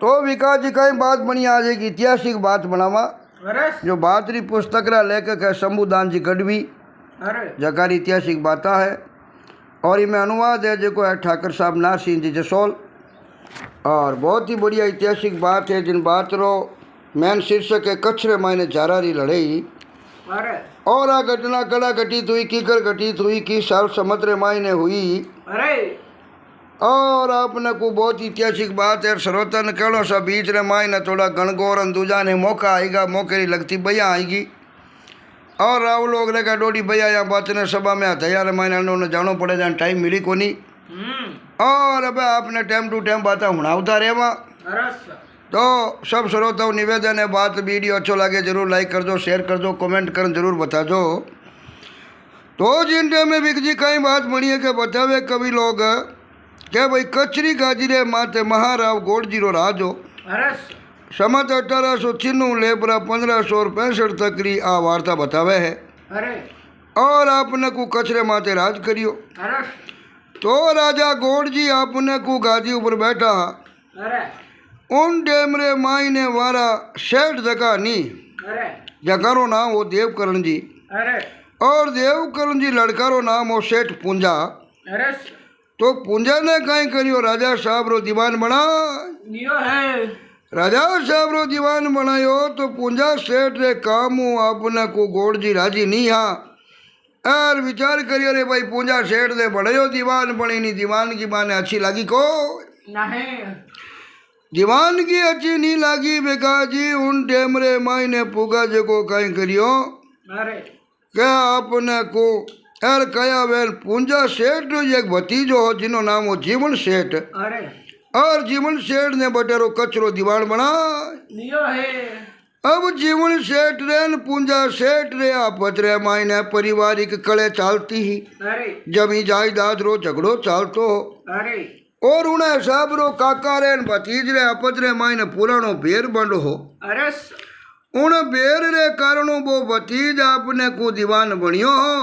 तो विकास जी कई बात बनी आज एक ऐतिहासिक बात बनावा। जो बात री पुस्तक रा लेखक है शंभुदान जी गढ़वी, जकार ऐतिहासिक बात है और इनमें अनुवाद है जो है ठाकर साहब नार सिंह जी जसोल। और बहुत ही बढ़िया ऐतिहासिक बात है जिन बात रो मेन शीर्षक है कच्छ रे मायने झारा री लड़ाई। और आ घटना कड़ा घटित हुई, कीकर घटित हुई, किस साल समुद्र मायने हुई। और आपने को बहुत ऐतिहासिक बात है। श्रोता ने कहो सा बीच रे मायने थोड़ा गणगौर दूजा ने मौका आएगा, मौके लगती भैया आएगी। और राव लोग रे का डोडी भैया यहाँ बात ने सभा में तैयार मायने उन्होंने जानो पड़े जान टाइम मिली को नहीं। और अब आपने टाइम टू टाइम बात हुणावता रहेवा। तो सब श्रोताओं निवेदन है, बात वीडियो अच्छो लगे जरूर लाइक कर दो, शेयर कर दो, कमेंट कर जरूर बता दो। तो जिन टाइम में विक जी कई बात बनी है कि बतावे कवि लोग के भाई कचरी गाजरे माते महाराव गोड़जी रो राजो समत 1896 लेपरा 1565 तक री आ वार्ता बतावे है। और आपने को कचरे माते राज करियो। तो राजा गोड़जी आपने को गादी ऊपर बैठा उन डेमरे मायने वारा सेठ जगह नी जकारो नाम वो देवकरण जी। और देवकरण जी लड़कारो नाम वो सेठ पूंजा। तो पूंजा ने कहीं करियो राजा साहब रो दीवान बना है। राजा साहब रो दीवान बनायो तो पूंजा सेठ रे काम आपने को गोड़जी राजी नहीं हा। और विचार करियो रे भाई पूंजा सेठ दे बढ़ियो दीवान बनी नहीं, दीवान की माने अच्छी लगी को नहीं, दीवान की अच्छी नहीं लगी। बेकाजी उन टेमरे मायने पुगा जको कहीं करियो क्या आपने को यार कया वेल पूंजा सेठ एक भतीजो हो जिनो नाम हो जीवन सेठ। और जीवन सेठ ने बटेरो कचरो दीवान बना है। अब जीवन सेठ रे न पूंजा सेठ रे आपस रे मायने पारिवारिक कले चालती ही, जमी जायदाद रो झगड़ो चालतो हो। और उन्हें साहब रो काका रे भतीज रे आपस रे मायने पुरानो बेर बंड हो। उन बेर रे कारणों वो भतीज आपने को दीवान बनियो हो।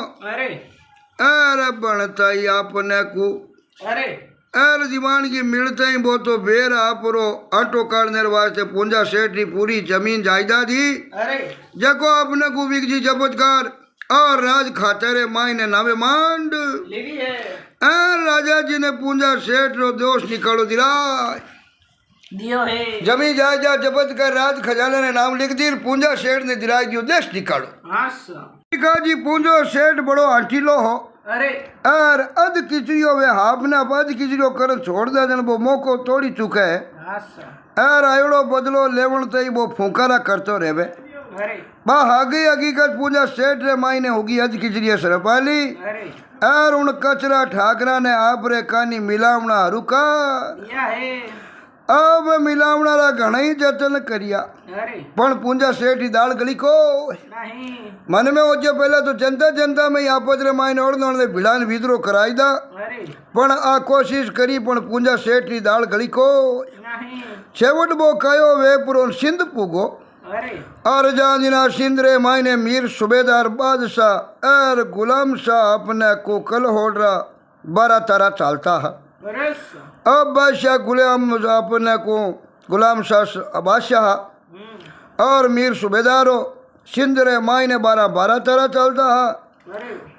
अरे बनता ही आपने को अरे दीवान की मिलते ही वो तो बेर आप रो आटो काटने वास्ते पूंजा सेठ की पूरी जमीन जायदाद ही जको आपने को विकजी जबतकार और राज खाते मायने नावे मांड राजा जी ने पूंजा सेठ रो दोष निकालो दिला दियो है। जमी जायदाद जबत कर राज खजाना ने नाम लिख दी। पूंजा सेठ ने दिलाई दियो देश निकालो। जी पूंजो सेठ बड़ो हंटीलो हो। और अध किचड़ियो वे हाफना अध किचड़ियो कर छोड़ दे जन वो मौको तोड़ी चुका है। और आयोड़ो बदलो लेवण तई वो फूंकारा करतो रेवे। बा आगे हकीकत पूंजा सेठ रे मायने होगी अध किचड़िया सरपाली। और उन कचरा ठाकरा ने आप रे कानी मिलावना रुका। अब मिलावना रा घना ही जतन करिया पण पूंजा सेठ ही दाल गली को मन में हो पहले तो जनता जनता में आपस रे मायने ओढ़ने भिड़ान विद्रोह कराई दा पण आ कोशिश करी पण पूंजा सेठ ही दाल गली को छेवट वो कयो वे पुरो सिंध पुगो। और जाना सिंध रे मायने मीर सूबेदार बादशाह और गुलाम शाह अपने को कल होड़ा 12 तारा चालता है। अब बादशाह गुलाम अपने को गुलाम शाह बादशाह और मीर सूबेदारो सिंध रे मायने 12 तरह चलता है।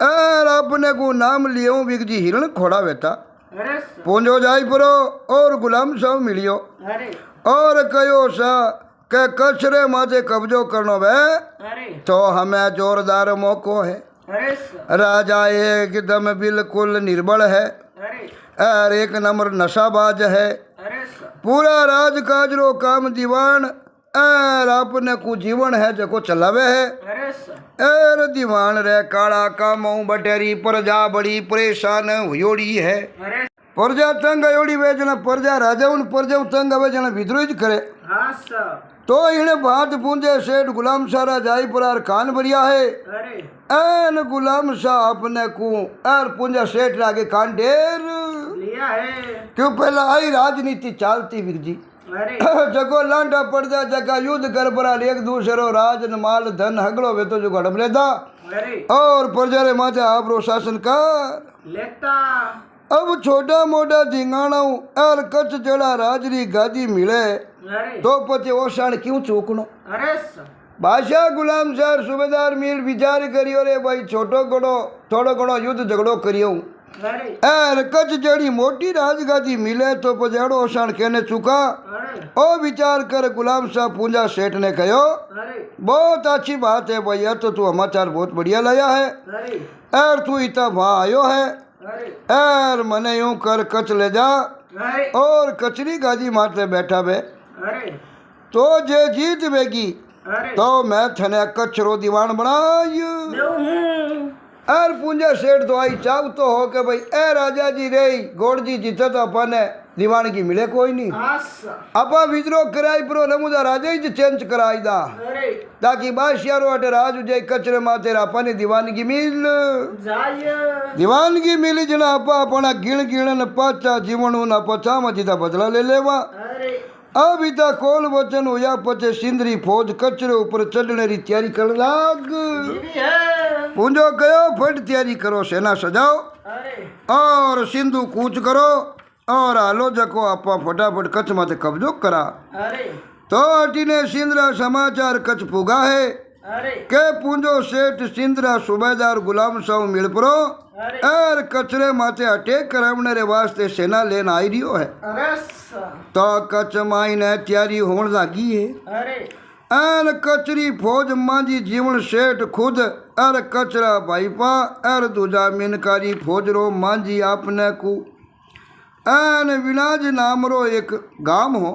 और अपने को नाम लियो विकजी हिरण खोड़ा वेता पूंजो जाई परो और गुलाम शाह मिलियो और कयो सा के कचरे माथे कब्जो करनो वे तो हमें जोरदार मौको है। राजा एकदम बिल्कुल निर्बल है और एक नंबर नशाबाज है। पूरा राज काज रो काम दीवान और आपने को जीवन है जको चलावे है। और दीवान रे काला कामों बटेरी प्रजा बड़ी परेशान हुयोड़ी है। प्रजा तंग आयोड़ी वे जना प्रजा राजा उन प्रजा तंग आवे जना विद्रोह करे। तो इन्हें बात पूंजे सेठ गुलाम शाह जाई पर कान भरिया है। एन गुलाम शाह अपने को और पूंजा सेठ आगे कान ढेर लिया है। क्यों पहला आई राजनीति चालती विक जी जगो लांडा पड़दा जगह युद्ध कर बरा एक दूसरो राज माल धन हगड़ो वे तो जो घड़म लेता और प्रजा रे माथे आप रो शासन कर लेता। अब छोटा मोटा धिंगाणा और कच्छ जड़ा राजरी गादी मिले तो पते ओसाण क्यों चूकनो। बादशाह गुलाम शाह सूबेदार मीर विचार करियो रे भाई छोटो घणो थोड़ो घणो युद्ध झगड़ो करियो और कच्छ जड़ी मोटी राजगादी मिले तो पजेड़ो ओसाण कहने चुका। ओ विचार कर गुलाम शाह पूंजा सेठ ने कहो बहुत अच्छी बात है भैया, तो तू समाचार बहुत बढ़िया लाया है और तू इतना वहाँ आयो है और मने यूं कर कच्छ ले जा और कचरी गादी मारते बैठा बे तो जे जीत बेगी तो मैं थने कचरो दीवान बनायू। और पूंजा सेठ तो आई चाव तो हो के भाई ए राजा जी रे गोड़ जी जीते तो अपन दीवान की मिले कोई नहीं अपा विद्रोह कराई पर नमुदा राजा ही चेंज कराई दा ताकि बादशाह अटे राज उजे कचरे माते अपन दीवानगी मिल दीवानगी मिली जना अपा अपना गिण गिणन पाचा जीवण ना पचा मजीदा बदला ले लेवा। अब इता कोल वचन होया पचे सिंदरी फौज कचरे ऊपर चढ़ने री तैयारी कर लाग। पूंजो कहो फट तैयारी करो सेना सजाओ और सिंधु कूच करो और आलो जको आपा फटाफट कच्छ माथे कब्जो करा। तो अटीने सिंदरा समाचार कच्छ पुगा है के पूंजो सेठ सिंदरा सूबेदार गुलाम शाह मिल परो और कचरे माथे अटैक करावने रे वास्ते सेना लेन आई रियो है। तो कच्छ माई ने तैयारी होने लगी है और कचरी फौज मांझी जीवन सेठ खुद और कचरा भाईपा और दूजा मिनकारी फौज रो मांझी आपने को एन विनाज नाम रो एक गांव हो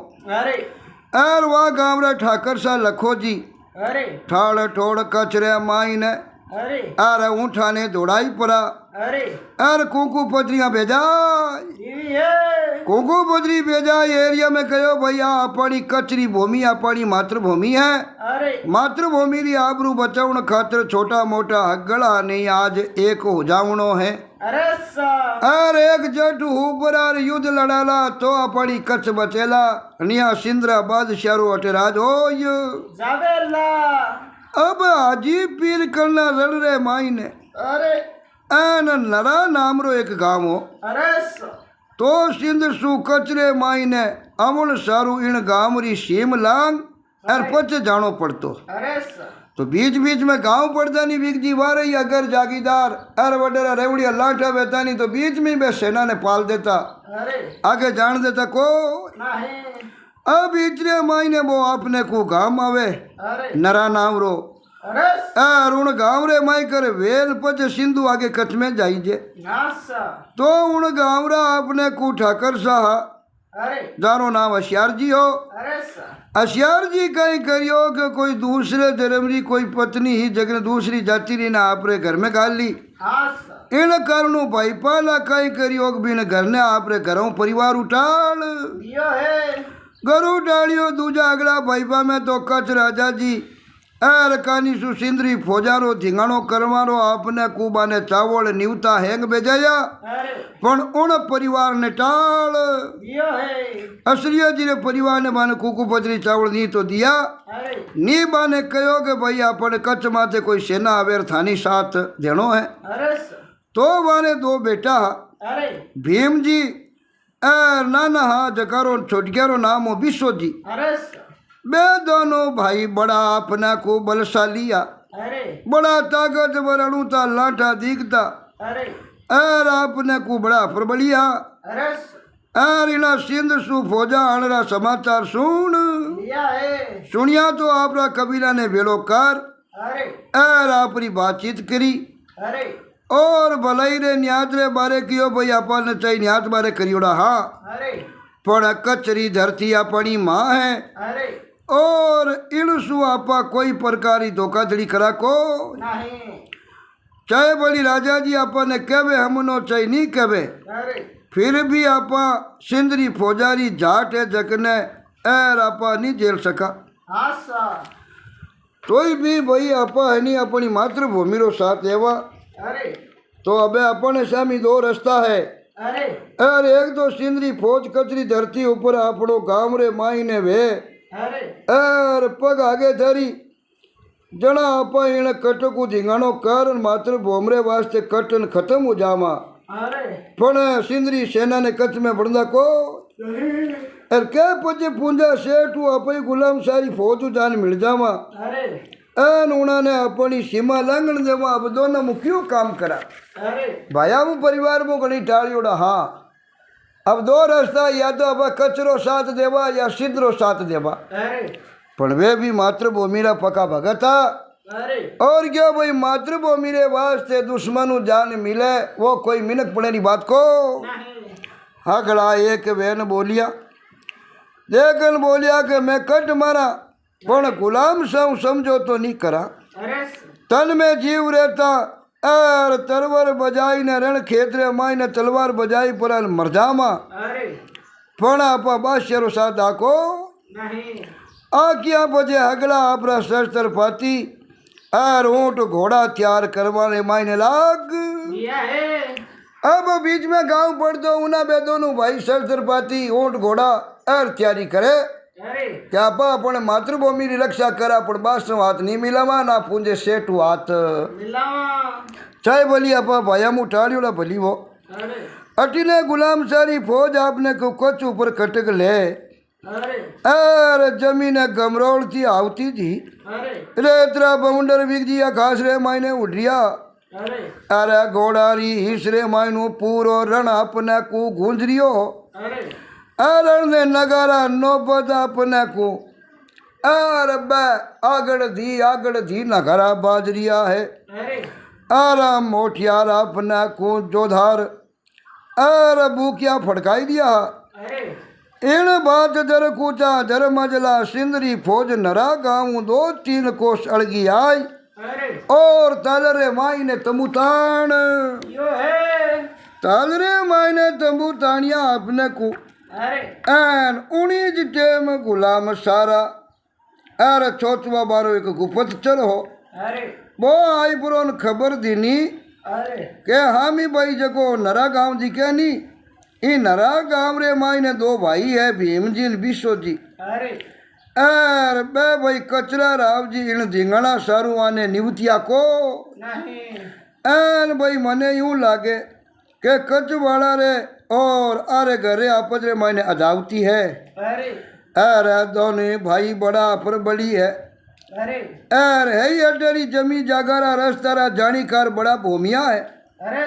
और वह गांव रे ठाकर सा लखो जी ठाड़ ठोड़ कचरे माई ने अरे ऊँठा ने दौड़ाई पड़ा अरे कुकू पत्रियां भेजा कुकू पत्री भेजा एरिया में कहो भैया अपनी कचरी भूमि अपनी मातृभूमि है मातृभूमि री आबरू बचाउण खातिर छोटा मोटा हगड़ा नहीं आज एक हो जावणो है अरे एक जट ऊपर युद्ध लड़ाला तो अपनी कच्छ बचेला निया सिंदरा बादशाह रो अटे राज हो अब हाजी पीर करना लड़ रहे माई ने एन नरा नाम रो एक गाँव हो तो सिंध सु कचरे माई ने अमुल सारू इन गाँव री सीम लांग और पचे जानो पड़तो तो बीच बीच में गाँव पड़ता नहीं बिक जी वारे अगर जागीदार अर वडेरा रेवड़िया लाठा बेता नहीं तो बीच में बे सेना ने पाल देता आगे जान देता को अब इतने महीने वो अपने को गाँव आवे नरा नाम रो उन गाँव रे माई करे वेल पच सिंधु आगे कच्छ में जाइजे तो उन गाँव रा अपने को ठाकर साह जानो नाम अशियार जी हो अशियार जी कहीं करियो कि कोई दूसरे धर्म री कोई पत्नी ही जगन दूसरी जाति री ना आपरे घर में गाल ली इन कारणों भाई पाला कहीं करियो बिन घर ने आपरे घरों परिवार उठाल घरों उठालियो दूजा अगला भाईपा में तो कच्छ राजा जी एर कानी सु सिंदरी फौजारो धिंगाणो करवारो आपने कुबा ने चावल नीवता हेंग बेजाया पण उन परिवार ने टाल असरिया जी ने परिवार ने बाने कुकू पजरी चावल नी तो दिया नी बाने कहो कि भाई अपन कच्छ माथे कोई सेना आवेर थानी साथ देनो है तो बाने दो बेटा भीम जी नाना हा जकारो छोटक्यारो नाम हो बिस्व जी बे दोनों भाई बड़ा अपना को बलशालिया बड़ा ताकतवर अणुता लाठा दिखता और अपने को बड़ा प्रबलिया और इना सिंध सु फौजा अणरा समाचार सुनिया तो आपरा कबीला ने भेड़ो कर और आपरी बातचीत करी और भलाई रे न्याज रे बारे कियो भाई अपन चाहिए न्याज बारे करियोड़ा हाँ पण कचरी धरती अपनी माँ है और इनसु आपा कोई प्रकार की धोखाधड़ी करा को चाहे बोली राजा जी आपा ने कहवे हमनो चाहे नहीं कहवे फिर भी आपा सिंदरी फौजारी जाट है जकने एर आपा नहीं झेल सका तो भी भाई आपा है नहीं अपनी मातृभूमि रो साथ एवा तो अबे अपने सामी दो रास्ता है अरे एक तो सिंदरी फौज कचरी धरती ऊपर आपड़ो गाँव रे माई ने वे और पग आगे धरी जना आप इन कट को धिंगाणो कर मात्र भोमरे वास्ते कटन खत्म हो जामा अरे पण सिंदरी सेना ने कच्छ में बढ़दा को अर के पचे पूंजा सेठ अपनी गुलाम सारी फौज जान मिल जावा अरे एन उन्होंने अपनी सीमा लांघण देवा अब दोनों में क्यों काम करा अरे भाया मु परिवार में घनी टाळियोड़ा हाँ अब दो रास्ता या तो अब कचरो साथ देवा या सिद्धरो साथ देवा अरे पण वे भी मातृभूमि रा पक्का भगत था अरे और क्या भाई मातृभूमि रे वास्ते दुश्मन जान मिले वो कोई मिनक पड़े नहीं बात को नहीं हगड़ा एक वेन बोलिया लेकिन बोलिया कि मैं कट मारा पण गुलाम सौ समझो तो नहीं करा अरे तन में जीव रहता और तरवर बजाई ने रण खेतरे माई ने तलवार बजाई पर मर जामा अरे पण आपा बादशाह साथ आको नहीं आखिया बजे हगड़ा आपरा शस्त्र पाती और ऊँट घोड़ा तैयार करवाने मायने लाग दिया है अब बीच में गांव पड़ दो उना बे दोनों भाई शस्त्र पाती ऊँट घोड़ा और तैयारी करे अरे क्या पा अपने मातृभूमि की रक्षा करा पण बास हाथ नहीं मिलावा ना पूंजे सेठ हाथ मिलावा चाहे बोली आपा भाया मु टाड़ियोड़ा भली वो अरे अटीने गुलाम सारी फौज आपने को कच ऊपर कटक ले अरे और जमीन गमरोड़ थी आवती थी अरे रेतरा बमुंडर बिक जिया घास रे मायने उड़िया अरे अरे घोड़ारी हिसरे मायनो पूरो रण अपने को गूंजरियो अरे अरण ने नगारा नौबत अपने को अरे बे आगड़ धी नगारा बाजरिया है अरे आराम मोटियार अपने को जोधार अरे भूखिया फड़काई दिया अरे इन बात जर कूचा जर मजला सिंदरी फौज नरा गाँव 2-3 कोस अड़गी आई अरे और तालरे माई ने तंबू तान यो है तालरे माई ने तंबू तानिया अपने को अरे एन उन्हीं टेम गुलाम सारा अरे चौथवा बारो एक गुपत चल हो अरे वो आई पुरोन खबर दीनी अरे के हामी भाई जको नरा गाँव दिखे नी ई नरा गाँव रे माई ने 2 भाई है भीम जी ने बिशो जी अरे अर बे भाई कचरा राव जी इन धिंगणा सारू आने निवतिया को नहीं एन भाई मने यूं लागे के कच वाला रे और आरे घरे आपस रे मायने अदावती है अरे अरे दोनों भाई बड़ा पर बड़ी है अरे अर है ये अडरी जमी जागारा रस्तारा जानीकार बड़ा भूमिया है अरे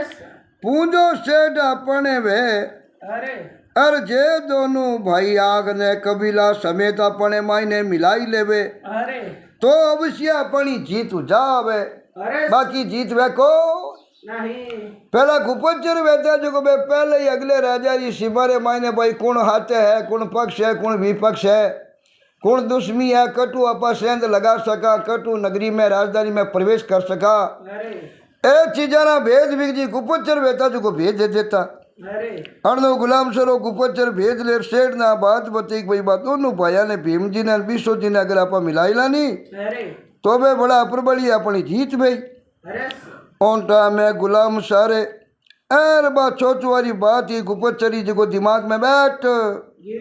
पूंजो सेठ अपने वे अरे अर जे दोनों भाई आग ने कबीला समेत अपने मायने मिलाई लेवे अरे तो अवश्य अपनी जीत जावे अरे बाकी जीत वे को नहीं पहला गुपचर वेदा जो बे पहले ही अगले राजा जी सिमारे मायने भाई कौन हाथे है कौन पक्ष है कौन विपक्ष है कौन दुश्मी है कटु अपा सेंध लगा सका कटु नगरी में राजधानी में प्रवेश कर सका अरे ए चीजाना भेद बिग जी गुपचर वेता जो को भेज दे देता अरे अणनो गुलाम सरो गुपचर भेज ले सेठ ना बात बती भाई बात दोनों भाया ने भीम जी ने बिशो जी ने अगर आपा मिलाई लानी अरे तो बे बड़ा अप्रबली अपनी जीत भाई अरे ओंटा में गुलाम सारे एर बा चौचवारी बात ही गुपचरी जी को दिमाग में बैठ ये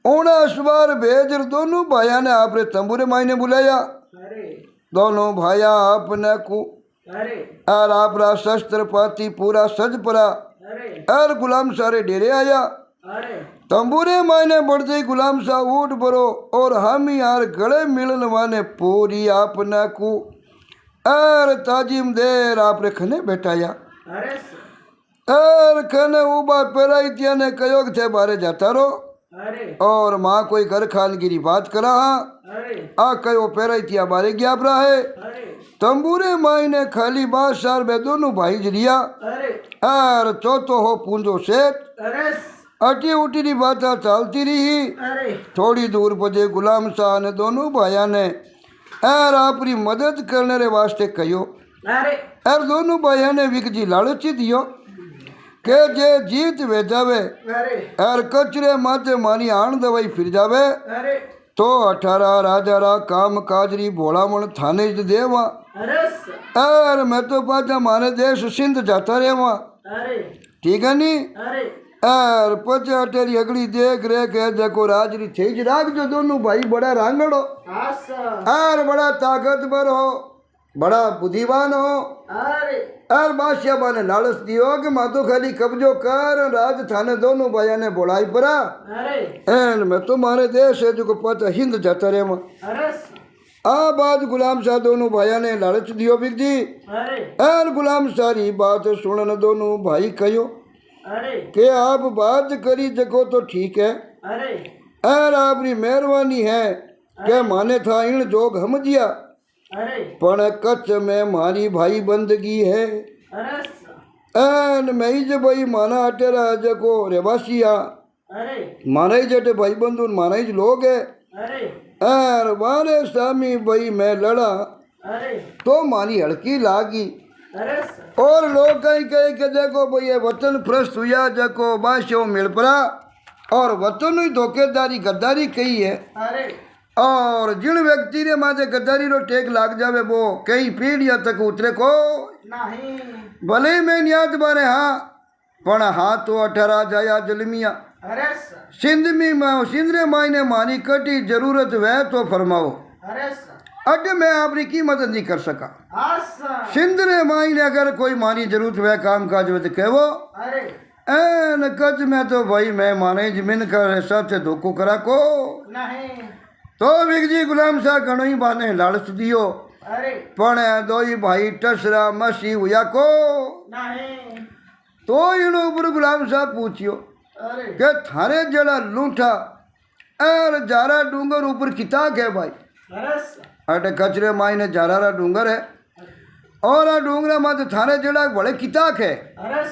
ओना सवार भेज दोनों भाया ने आपरे तंबूरे मायने बुलाया अरे दोनों भाया अपने को अरे और आपरा शस्त्र पाती पूरा सज पड़ा अरे और गुलाम सारे डेरे आया अरे तंबूरे मायने बढ़ते ही गुलाम सा उठ बरो और हम यार गले मिलन वाने पूरी आपने को और ताजिम देर आपरे खने बैठाया अरे और खने उबा पेराई तिया ने कयोग थे बारे जाता रो अरे और माँ कोई घर खानगिरी बात करा अरे आ कयो पेराई तिया बारे गया है अरे तंबूरे माई ने खाली बात सार बे दोनों भाई जरिया अरे और चौथो हो पूंजो सेठ अरे अटी उटी री बात चलती रही अरे थोड़ी दूर बजे गुलाम शाह ने दोनों भाइयों ने और आपरी मदद करने रे वास्ते कहो अरे और दोनों भाइयों ने विक जी लालची दियो के जे जीत वे जावे अरे और कचरे माथे मानी आण दवाई फिर जावे अरे तो 18 राजारा काम काजरी भोलामण थाने ज देवा अरे और मैं तो पाचा मारे देश सिंध जाता रेवा अरे ठीक है नी अरे और पचे अटेरी अगली देख रेख है जको राजरी थे राख जो दोनों भाई बड़ा रांगड़ो आस और बड़ा ताकतवर हो बड़ा बुद्धिमान हो। अरे और बादशाह बाने लालच दियो कि मां तो खाली कब्जो कर राज थाने दोनों भाइया ने बोलाई परा अरे एन मैं तुम्हारे देश है जो पता हिंद जाता रे मां अरे आ बात गुलाम शाह दोनों भाइया ने लालच दियो बिग जी। अरे और गुलाम शाह री बात सुनन दोनों भाई कहो अरे कि आप बात करी जको तो ठीक है अरे और आपकी मेहरबानी है कि माने था इन जोग हम दिया अरे पण कच्छ में मारी भाई बंदगी है अरे एन मैं ही जब भाई माना अटेरा जको रेवासिया अरे माना ही जटे भाई बंधु माना ही लोग है अरे और मारे सामी भाई मैं लड़ा अरे तो मारी हड़की लागी अरे और लोग कहीं कहे कि देखो भाई ये वतन भ्रष्ट हुआ जको बादशाह मिल पड़ा और वतन ही धोखेदारी गद्दारी कही है अरे और जिन व्यक्ति ने माथे गद्दारी रो टेक लाग जावे वो कई पीढ़ियां तक उतरे को नहीं भले ही मैं याद बारे हाँ पण हाँ तो 18 जाया जलमिया अरे सिंध रे मायने मानी कटी जरूरत वह तो फरमाओ अरे अड मैं आपकी की मदद नहीं कर सका आसा सिंध रे मायने अगर कोई मानी जरूरत वह काम काज में तो कहवो अरे एन कच में तो भाई मैं माने जमीन कर साथ धोखो करा को नहीं तो विगजी गुलाम शाह घणो ही बाने लालच दियो अरे पण दोई भाई टसरा मसी हुआ को नहीं तो इन ऊपर गुलाम शाह पूछियो अरे के थारे जड़ा लूठा और जारा डूंगर ऊपर किता है भाई अरे अटे कचरे मायने जारा डूंगर है और आ डूंगरा माते थारे जड़ा बड़े किता है अरे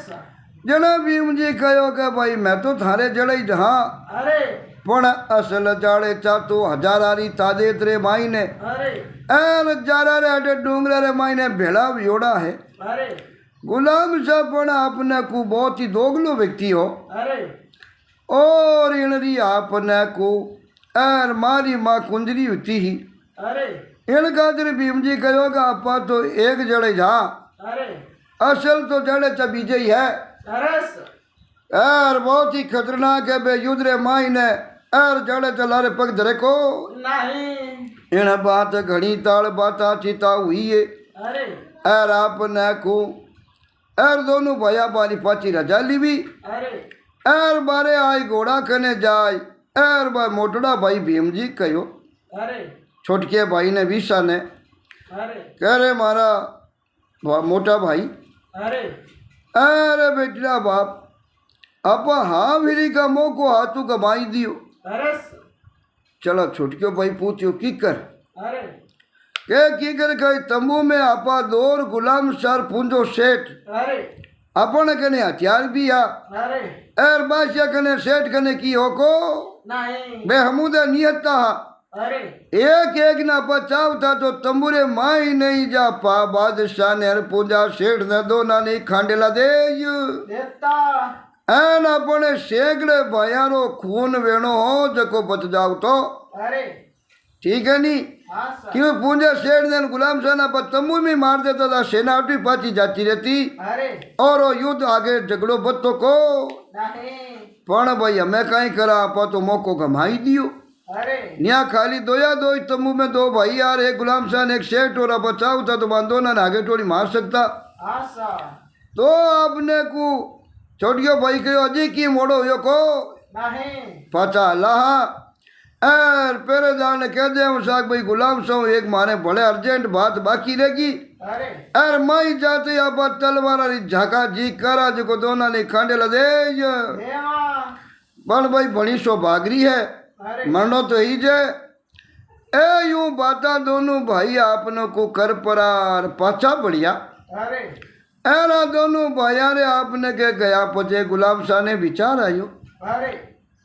जना भीम जी कहो के भाई मैं तो थारे जड़ा ही जहाँ अरे पण असल जाड़े चातो हजारारी ताजे तेरे मायने अरे और जारा रे अटे डूंगरा रे मायने भेड़ा योड़ा है अरे गुलाम शाह पण आपने को बहुत ही दोगलो व्यक्ति हो अरे और इनरी आपने को और मारी माँ कुंजरी होती ही अरे इन खातिर भीम जी कहो कि आपा तो एक जड़े जा अरे असल तो जड़े चबीजे ही है अरे और बहुत ही खतरनाक है बे युद्ध रे मायने और जड़े चला रे पग धरे को नहीं इन बात घड़ी ताल बाता चिता हुई है अरे और आपने को और दोनों भैया बारी पाची रजा ली भी अरे और बारे आई घोड़ा कने जाए और बा मोटड़ा भाई भीम जी कहो अरे छोटके भाई ने विशा ने अरे कह रहे मारा मोटा भाई अरे अरे बेटा बाप आप हाँ फिरी का मोह को हाथों कमाई दियो अरे चलो छोटक्यो भाई पूछो की कर अरे के की कर कई तंबू में आपा दौर गुलाम सर पूंजो सेठ अरे अपन कने हथियार भी आ अरे और बादशाह कने सेठ कने की हो को नहीं बेहमूदा नियत था अरे एक ना बचाव था तो तंबूरे माई नहीं जा पा बादशाह ने पूजा सेठ ने दो नानी खांडेला दे देता एन अपने शेगड़े भाइयारो खून वेणो हो जको बच जाओ तो अरे ठीक है नी हाँ सर क्यों पूंजा शेठ ने गुलाम शाह ना पर तंबू में मार देता था सेना उठी पाची जाती रहती अरे और वो युद्ध आगे झगड़ो बत्तो को नहीं पण भाई हमें कहीं करा आपा तो मौको गमाई दियो अरे यहाँ खाली दोया दो ही तंबू में दो भाई यार एक गुलाम शाह ने एक शेठ और बचाव था तो बांधो ना आगे थोड़ी मार सकता हाँ सर तो आपने को छोटियो भाई कहो अजी की मोड़ो यो को नहीं पाचा लाहा और पेरे जान कह दे साग भाई गुलाम सो एक मारे बड़े अर्जेंट बात बाकी रहेगी अरे और माई जाते आप तलवार झाका जी करा जो दोना ने खांडेला दे देवा बन भाई बड़ी सो भागरी है अरे मरनो तो ही जे ए यूं बाता दोनों भाई आपनो को कर परार पाछा बढ़िया अरे ऐना दोनों भाइया रे आपने के गया पचे गुलाम शाह ने विचार आयो अरे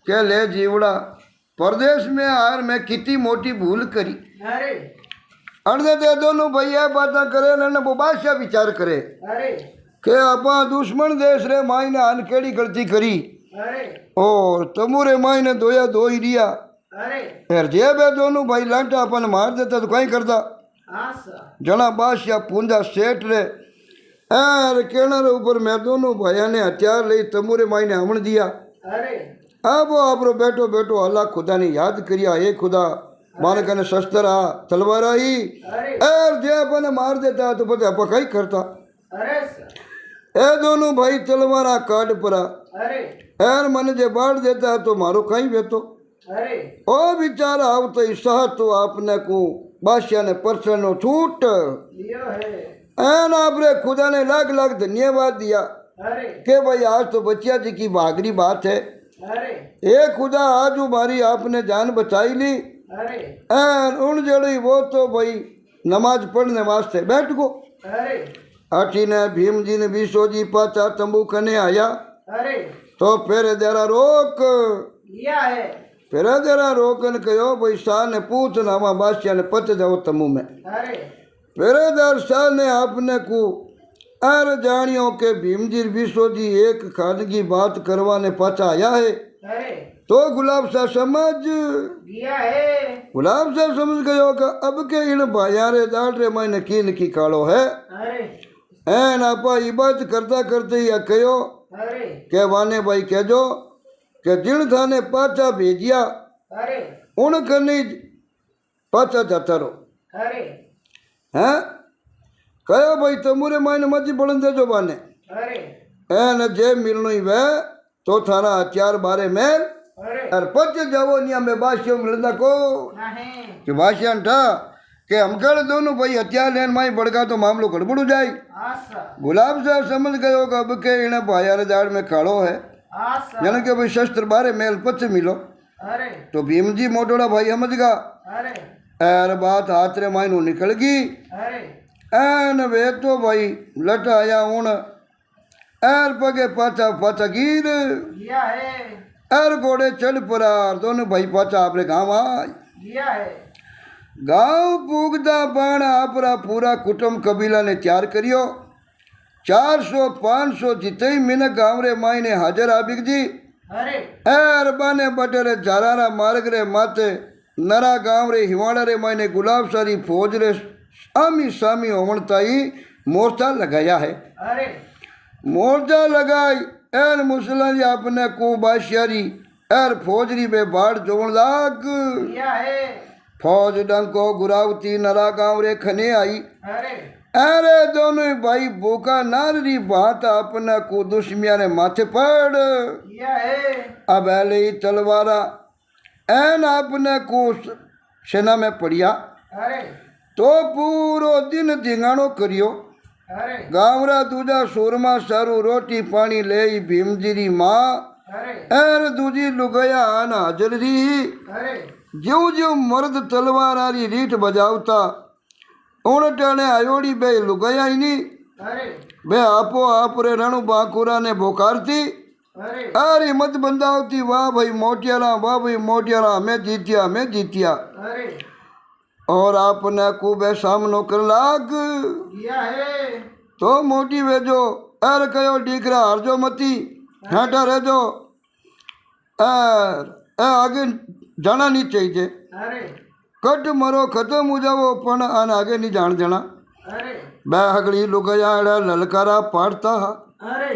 के ले जीवड़ा परदेश में आर मैं कितनी मोटी भूल करी अरे अर्धे दे दोनों भैया बातें करे ना वो बादशाह विचार करे अरे के अपा दुश्मन देश रे माई ने आन केड़ी गलती करी अरे और तमूरे माई ने दोया दो ही दिया अरे यार जे बे दोनों भाई लांटा अपन मार देता तो कहीं करता हाँ सर जना बादशाह पूंजा सेठ रे और केना ऊपर मैं दोनों भाइया ने हथियार ले तमूरे माई ने हमण दिया अरे अब वो आप बैठो बैठो अल्लाह खुदा ने याद करिया हे खुदा माने कने शस्त्र आ तलवार आई अरे और जे अपन मार देता तो पता अपन कई करता अरे सर ए दोनों भाई तलवारा काट पड़ा अरे एर मन जे बाढ़ देता तो मारो कहीं बेतो अरे ओ बेचारा अब तो ईसा तो आपने को बादशाह ने परसनो छूट लियो है एन आपने खुदा ने लाख लाख धन्यवाद दिया अरे कि भाई आज तो बच्चिया जी की भागरी बात है अरे ए खुदा आज हमारी आपने जान बचाई ली अरे एन उन जड़ी वो तो भाई नमाज पढ़ने वास्ते बैठ गो अरे आठी ने भीम जी ने बीसो जी पाचा तंबू कने आया अरे तो फिर जरा रोक लिया है फिर जरा रोकन कहो भाई शाह ने पूछ नामा बादशाह ने पच जाओ तंबू में अरे फिर दर शाह ने आपने को अर जानियो के भीम जी बीसो जी एक खानगी बात करवाने पाचा आया है अरे तो गुलाब शाह समझ लिया है गुलाब शाह समझ गयो कि अब के इन भायारे दाड़ रे मैंने की कालो है अरे एन आपा इबादत करता करते ही कहो अरे के वाने भाई कहजो कि जिन थाने पाचा भेजिया अरे उन कनी पाचा जाता रहो अरे हैं कहो भाई तमुरे मायने मजी पड़न देजो बाने अरे एन जे मिलनो ही वे तो थाना हथियार बारे में अरे और पच जावो निया में बादशाह मिलदा को नहीं कि बादशाह था कि हम कर दोनों भाई हथियार लेन माई बढ़गा तो मामलो गड़बड़ हो जाए आशा गुलाब साहब समझ गयो कि अब के इन्हें भायारे दाड़ में कालो है आशा यानी कि भाई शस्त्र बारे मेल पच मिलो अरे तो भीम जी मोटोड़ा भाई समझ गा अरे एर बात हाथ रे मायनू निकल गई अरे एन वे तो भाई लट आया उन एर पगे पाचा पाचा गिर लिया है एर घोड़े चढ़ परार दोनों भाई पाचा आपरे गाँव आए लिया है गाँव पूगदा बाण आपरा पूरा कुटुंब कबीला ने तैयार करियो 400-500 जिते ही मिनक गाँव रे मायने हाजर आबिक जी अरे एर बाने बटेरे जारारा मार्ग रे माते नरा गाँव रे हिवाड़ा रे मायने गुलाब सारी फौज रे सामी सामी होवणताई मोर्चा लगाया है अरे मोर्चा लगाई एर मुसलन अपने को बादशाही एर फौजरी बे बाढ़ जोड़ लाग लिया है फौज डंको गुरावती नरा गाँव रे खने आई अरे अरे दोनों भाई भूखा नारी बात अपना को दुश्मिया ने माथे पड़ लिया है अब एले ही तलवारा एन अपने को सेना में पड़िया अरे तो पूरो दिन धिंगाणो करियो अरे गावरा दूजा सूरमा सारू रोटी पानी ले भीमजीरी माँ अरे एर दूजी लुगया आना हाजर रही अरे ज्यों ज्यों मर्द तलवार आरी रीठ बजावता उन टाणे आयोड़ी बे लुगाया ही नहीं अरे बे आपो आप रे रणु बांकुरा ने बोकारती अरे अरे हिम्मत बंदावती वाह भाई मोटियारा मैं जीतिया अरे और आपने को बे सामनो कर लाग लिया है तो मोटी वेजो एर कयो डीकरा हरजो मती हेठा रहो एर आगे जाना नहीं चाहिए अरे कट मरो खत्म हो जाओ पण आन आगे नहीं जान देना अरे बैगड़ी लुगयाड़ा ललकारा पाड़ता अरे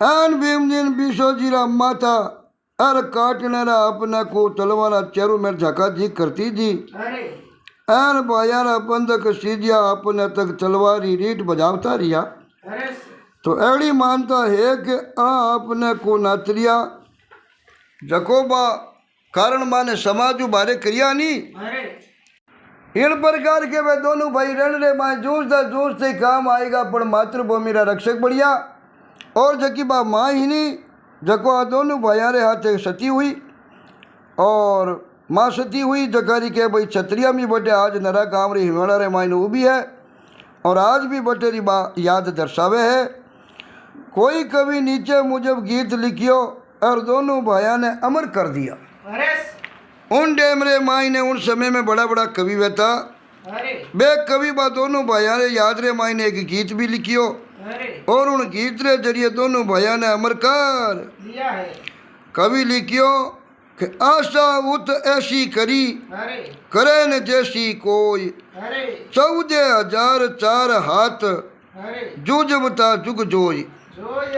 एन भीमजीन बीसो जीरा माथा अर काटने रा अपने को तलवारा चेरू में झका जी करती जी अरे एन बायारा बंदक सीधिया अपने तक तलवारी रीट बजावता रिया अरे तो एड़ी मानता है कि आ अपने को नातरिया जकोबा कारण माने समाजू बारे करिया नहीं अरे इन प्रकार के वे दोनों भाई रण रे माए जूझते काम आएगा पर मातृभूमि रा रक्षक बढ़िया और जकी बा माँ ही नहीं जको आ दोनों भाइयारे हाथे सती हुई और माँ सती हुई जकारी के भाई छत्रिया में बटे आज नरा गाँव रे हिमाड़ा रे मायने उभी है और आज भी बटेरी बा याद दर्शावे है कोई कवि नीचे मुजब गीत लिखियो और दोनों भाइया ने अमर कर दिया अरे उन डेम रे माई ने उन समय में बड़ा बड़ा कवि बता अरे बे कवि बा दोनों भाइया ने याद रे माई ने एक गीत भी लिखियो अरे और उन गीत रे जरिए दोनों भाइया ने अमर कर लिया है कवि लिखियो कि आशा उत ऐसी करी अरे करे न जैसी कोई अरे 14,004 हाथ अरे जूझबता जुग जोई जोय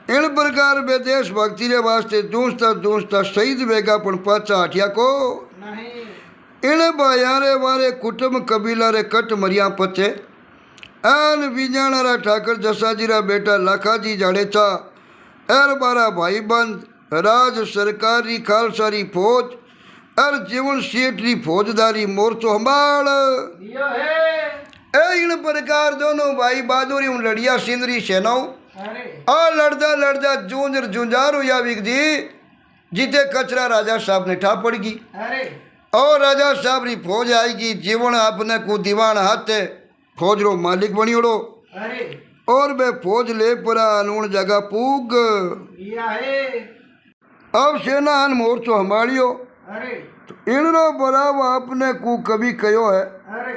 इन प्रकार वे देशभक्ति रे वास्ते जूझता शहीद वेगा पण पाचा हटिया को नहीं इने बायारे वारे कुटुंब कबीला रे कट मरिया पचे एन विजाणा ठाकर जसाजीरा बेटा लाखाजी जाड़ेचा एर बारा भाईबंद राज सरकारी खालसारी फौज एर जीवन सेठ री फौजदारी मोर्चो हंबाल दियो है ए इन प्रकार दोनों भाई बहादुरी उन लड़िया सिंदरी सेनाओं अरे आ लड़दा लड़दा जूंजर जूंजार हुआ विगदी जीते कचरा राजा साहब ने ठा पड़ गई अरे और राजा साहब री फौज आएगी जीवन अपने को दीवान हाथे फौज रो मालिक बनियोड़ो अरे और बे फौज ले परा अनूण जगह पूग दिया है अब सेना अन मोर्चो हमारियो अरे तो इनरो बराव अपने को कभी कहो है अरे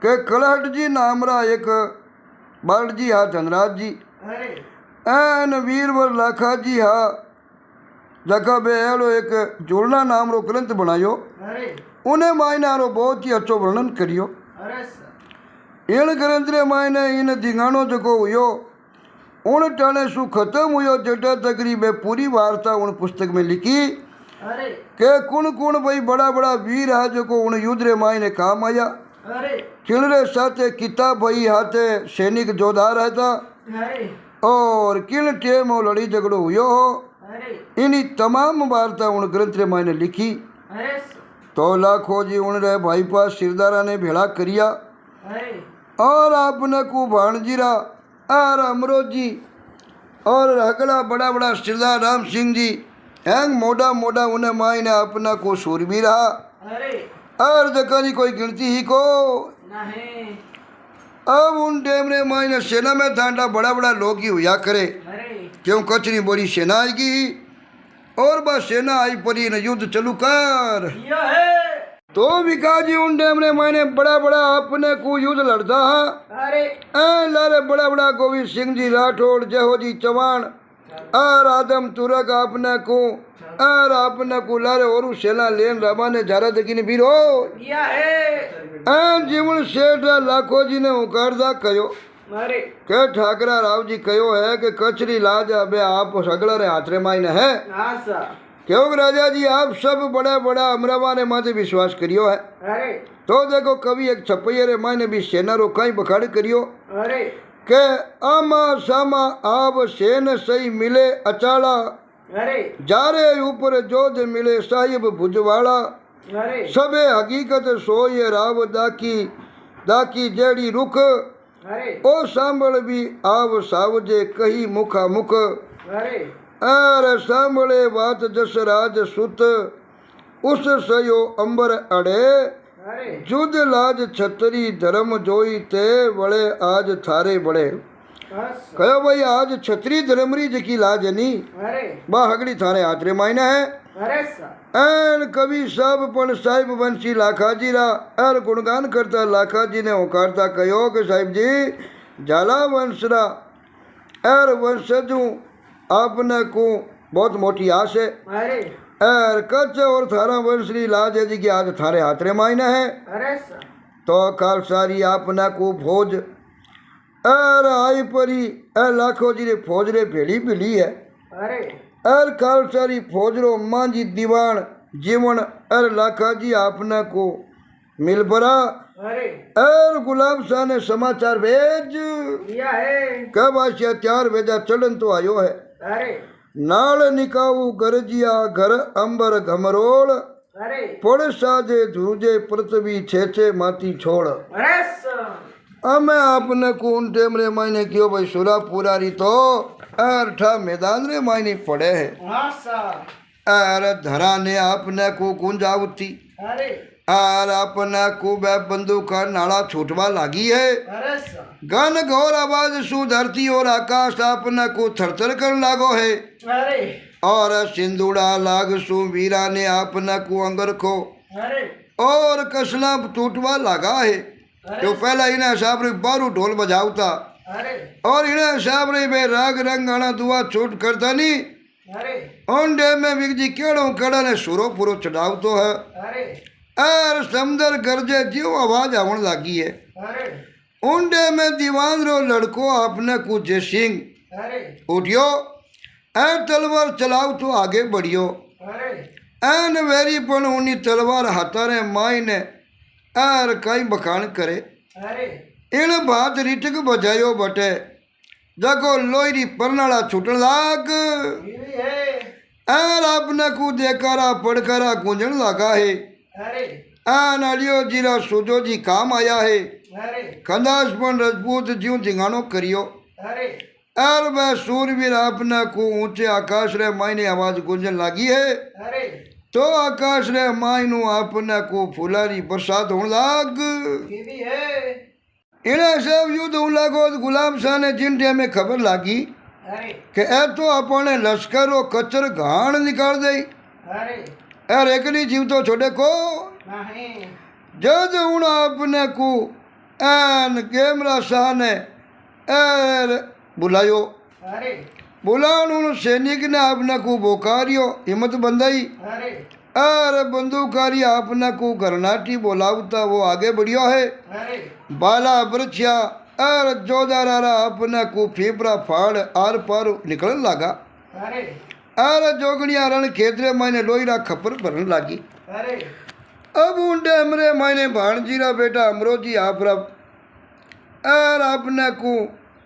कि कलहट जी नामरा एक बाल्ट जी हा धनराज जी अरे एन वीरवर लाखा जी हा जका बे एलो एक जुड़ना नाम रो ग्रंथ बनायो अरे उन्हें मायने रो बहुत ही अच्छो वर्णन करियो अरे इन ग्रंथ रे मायने इन दिगाणो जको हुयो उन टाणे सु खत्म हुयो जटा तकरी बे पूरी वार्ता उन पुस्तक में लिखी अरे के कुण कुण भाई बड़ा बड़ा वीर है जको उन युद्ध रे मायने काम आया अरे किणरे साथे किताब भाई हाथे सैनिक जोधार रहता अरे और किन टेम लड़ी झगड़ो हुयो हो अरे इन्हीं तमाम वार्ता उन ग्रंथ रे मायने लिखी अरे तो लाखो जी उन रे भाई पास सिरदारा ने भेड़ा करिया अरे और आपने को भाणजीरा और अमरोज जी और अगला बड़ा बड़ा सिरदार राम सिंह जी हैंग मोटा मोटा उन्हें मायने अपना को सूरबीर रहा अरे और जकानी कोई गिनती ही को नहीं अब उन टेम रे मायने सेना में थांडा बड़ा बड़ा लोग ही हुआ करे अरे क्यों कचरी बड़ी सेना आएगी और बस सेना आई परी न युद्ध चलू कर दियो है तो विकाजी उन टेम रे मायने बड़ा बड़ा अपने को युद्ध लड़ता है अरे लारे बड़ा बड़ा गोविंद सिंह जी राठौड़ जहो जी चौहान और आदम तुरक आपने को और आपने को लारे और सेना लेन रवाने जारा दकीने बीरो दिया है जीवन सेठ लाखो जी ने उकारदा कयो अरे के ठाकरा राव जी कयो है कि कचरी लाज अबे आप सगड़ा रे हाथ रे मायने है आशा क्यों राजा जी आप सब बड़ा बड़ा अमरावा ने माथे विश्वास करियो है अरे तो देखो कभी एक छपैया रे मायने भी सेना रो कई बखाड़ करियो अरे के आमा सामा आप सेन सही मिले अचाला अरे जारे ऊपर जोध मिले साहिब भुजवाड़ा अरे सबे हकीकत सोये राव दाकी दाकी जेड़ी रुख अरे ओ सांभल भी आव सावजे कही मुखा मुख अरे एर सांभले बात जसराज सुत उस सयो अंबर अड़े अरे जुद लाज छतरी धर्म जोई ते बड़े आज थारे बड़े आशा कहो भाई आज छतरी धर्मरी जकी लाज नहीं अरे बा हगड़ी थारे हाथरे मायने है अरे सा एन कवि साहब पण साहिब वंशी लाखाजी रा एर गुणगान करता लाखाजी ने होकारता कहो कि साहिब जी झाला वंशरा एर वंशजू आपने को बहुत मोटी आस है अरे एर कच्छ और थारा वंशरी लाज है जी की आज थारे हाथरे मायने है अरे सा तो खालसारी आपना को फौज एर आई परी ए लाखो जी रे फौज रे भेड़ी भिली है अरे एर खालसारी फौज रो मांझी दीवान जीवन एर लाखा जी आपना को मिल परा अरे एर गुलाब शाह ने समाचार भेज दिया है कब आशिया त्यार भेजा चलन तो आयो है अरे नाल निकाऊ गरजिया घर अंबर घमरोल अरे पड़ साजे धूजे पृथ्वी छे माती छोड़ अरे सा हमें आपने को उन टेम रे मायने क्यों भाई सुरा पुरारी तो एर ठा मैदान रे मायने पड़े है आशा एर धरा ने आपने को कुंजावती अरे और अपना को बे बंदूक का नाड़ा छूटवा लागी है अरे सा गन घोर आवाज सु धरती और आकाश अपना को थरथर कर लागो है अरे और सिंदूड़ा लाग सु वीरा ने अपना को अंगर को अरे और कसला टूटवा लगा है तो पहला इन्हें हिसाब रे बारू ढोल बजावता अरे और इन्हें हिसाब रे बे राग रंगाना दुआ छूट करता नहीं अरे उन डे में विगजी केड़ो केड़ा ने सुरो पुरो चढ़ाव तो है अरे और समंदर गरजे जीव आवाज आवन लगी है अरे उंडे में दीवान रो लड़को अपने कुछ सिंह अरे उठियो ए तलवार चलाओ तो आगे बढ़ियो अरे एन वेरी पण उनी तलवार हाथारे माई ने एर कई बखान करे अरे इन बात रिटक बजायो बटे जको लोहरी परनाला छूटन लाग बीवी है एर आपने को देकारा पड़कारा गूंजन लगा है अरे एन अलियो जीरा सुजो जी काम आया है अरे खंदास पण रजपूत ज्यों धिंगाणो करियो अरे एर वह सूरवीर आपने को ऊंचे आकाश रे मायने आवाज गूंजन लगी है अरे तो आकाश रे मायनू आपने को फुलारी बरसात होने लाग बीवी है इन्हें सब युद्ध होने लागो तो गुलाम शाह ने जिंदे में खबर लागी अरे कि ए तो अपने लश्करों कचर घाण निकाल दे अरे एर एकली जीव तो छोड़े को नहीं जद हूँ आपने को एन गेमरा शाह ने एर बुलायो अरे बुलान उन सैनिक ने आपने को बोकारियो हिम्मत बंदाई अरे अरे बंदूकारी आपने को घरनाटी बोलावता वो आगे बढ़ियो है अरे बाला बरछिया अरे जोदारा अपने को फेफड़ा फाड़ आर पार निकलन लगा अरे अरे जोगड़िया रण खेतरे मायने लोईरा खपर भरन लागी अरे अब उनटे हमरे मायने भाणजीरा बेटा अमरोजी आपरा अर अपने को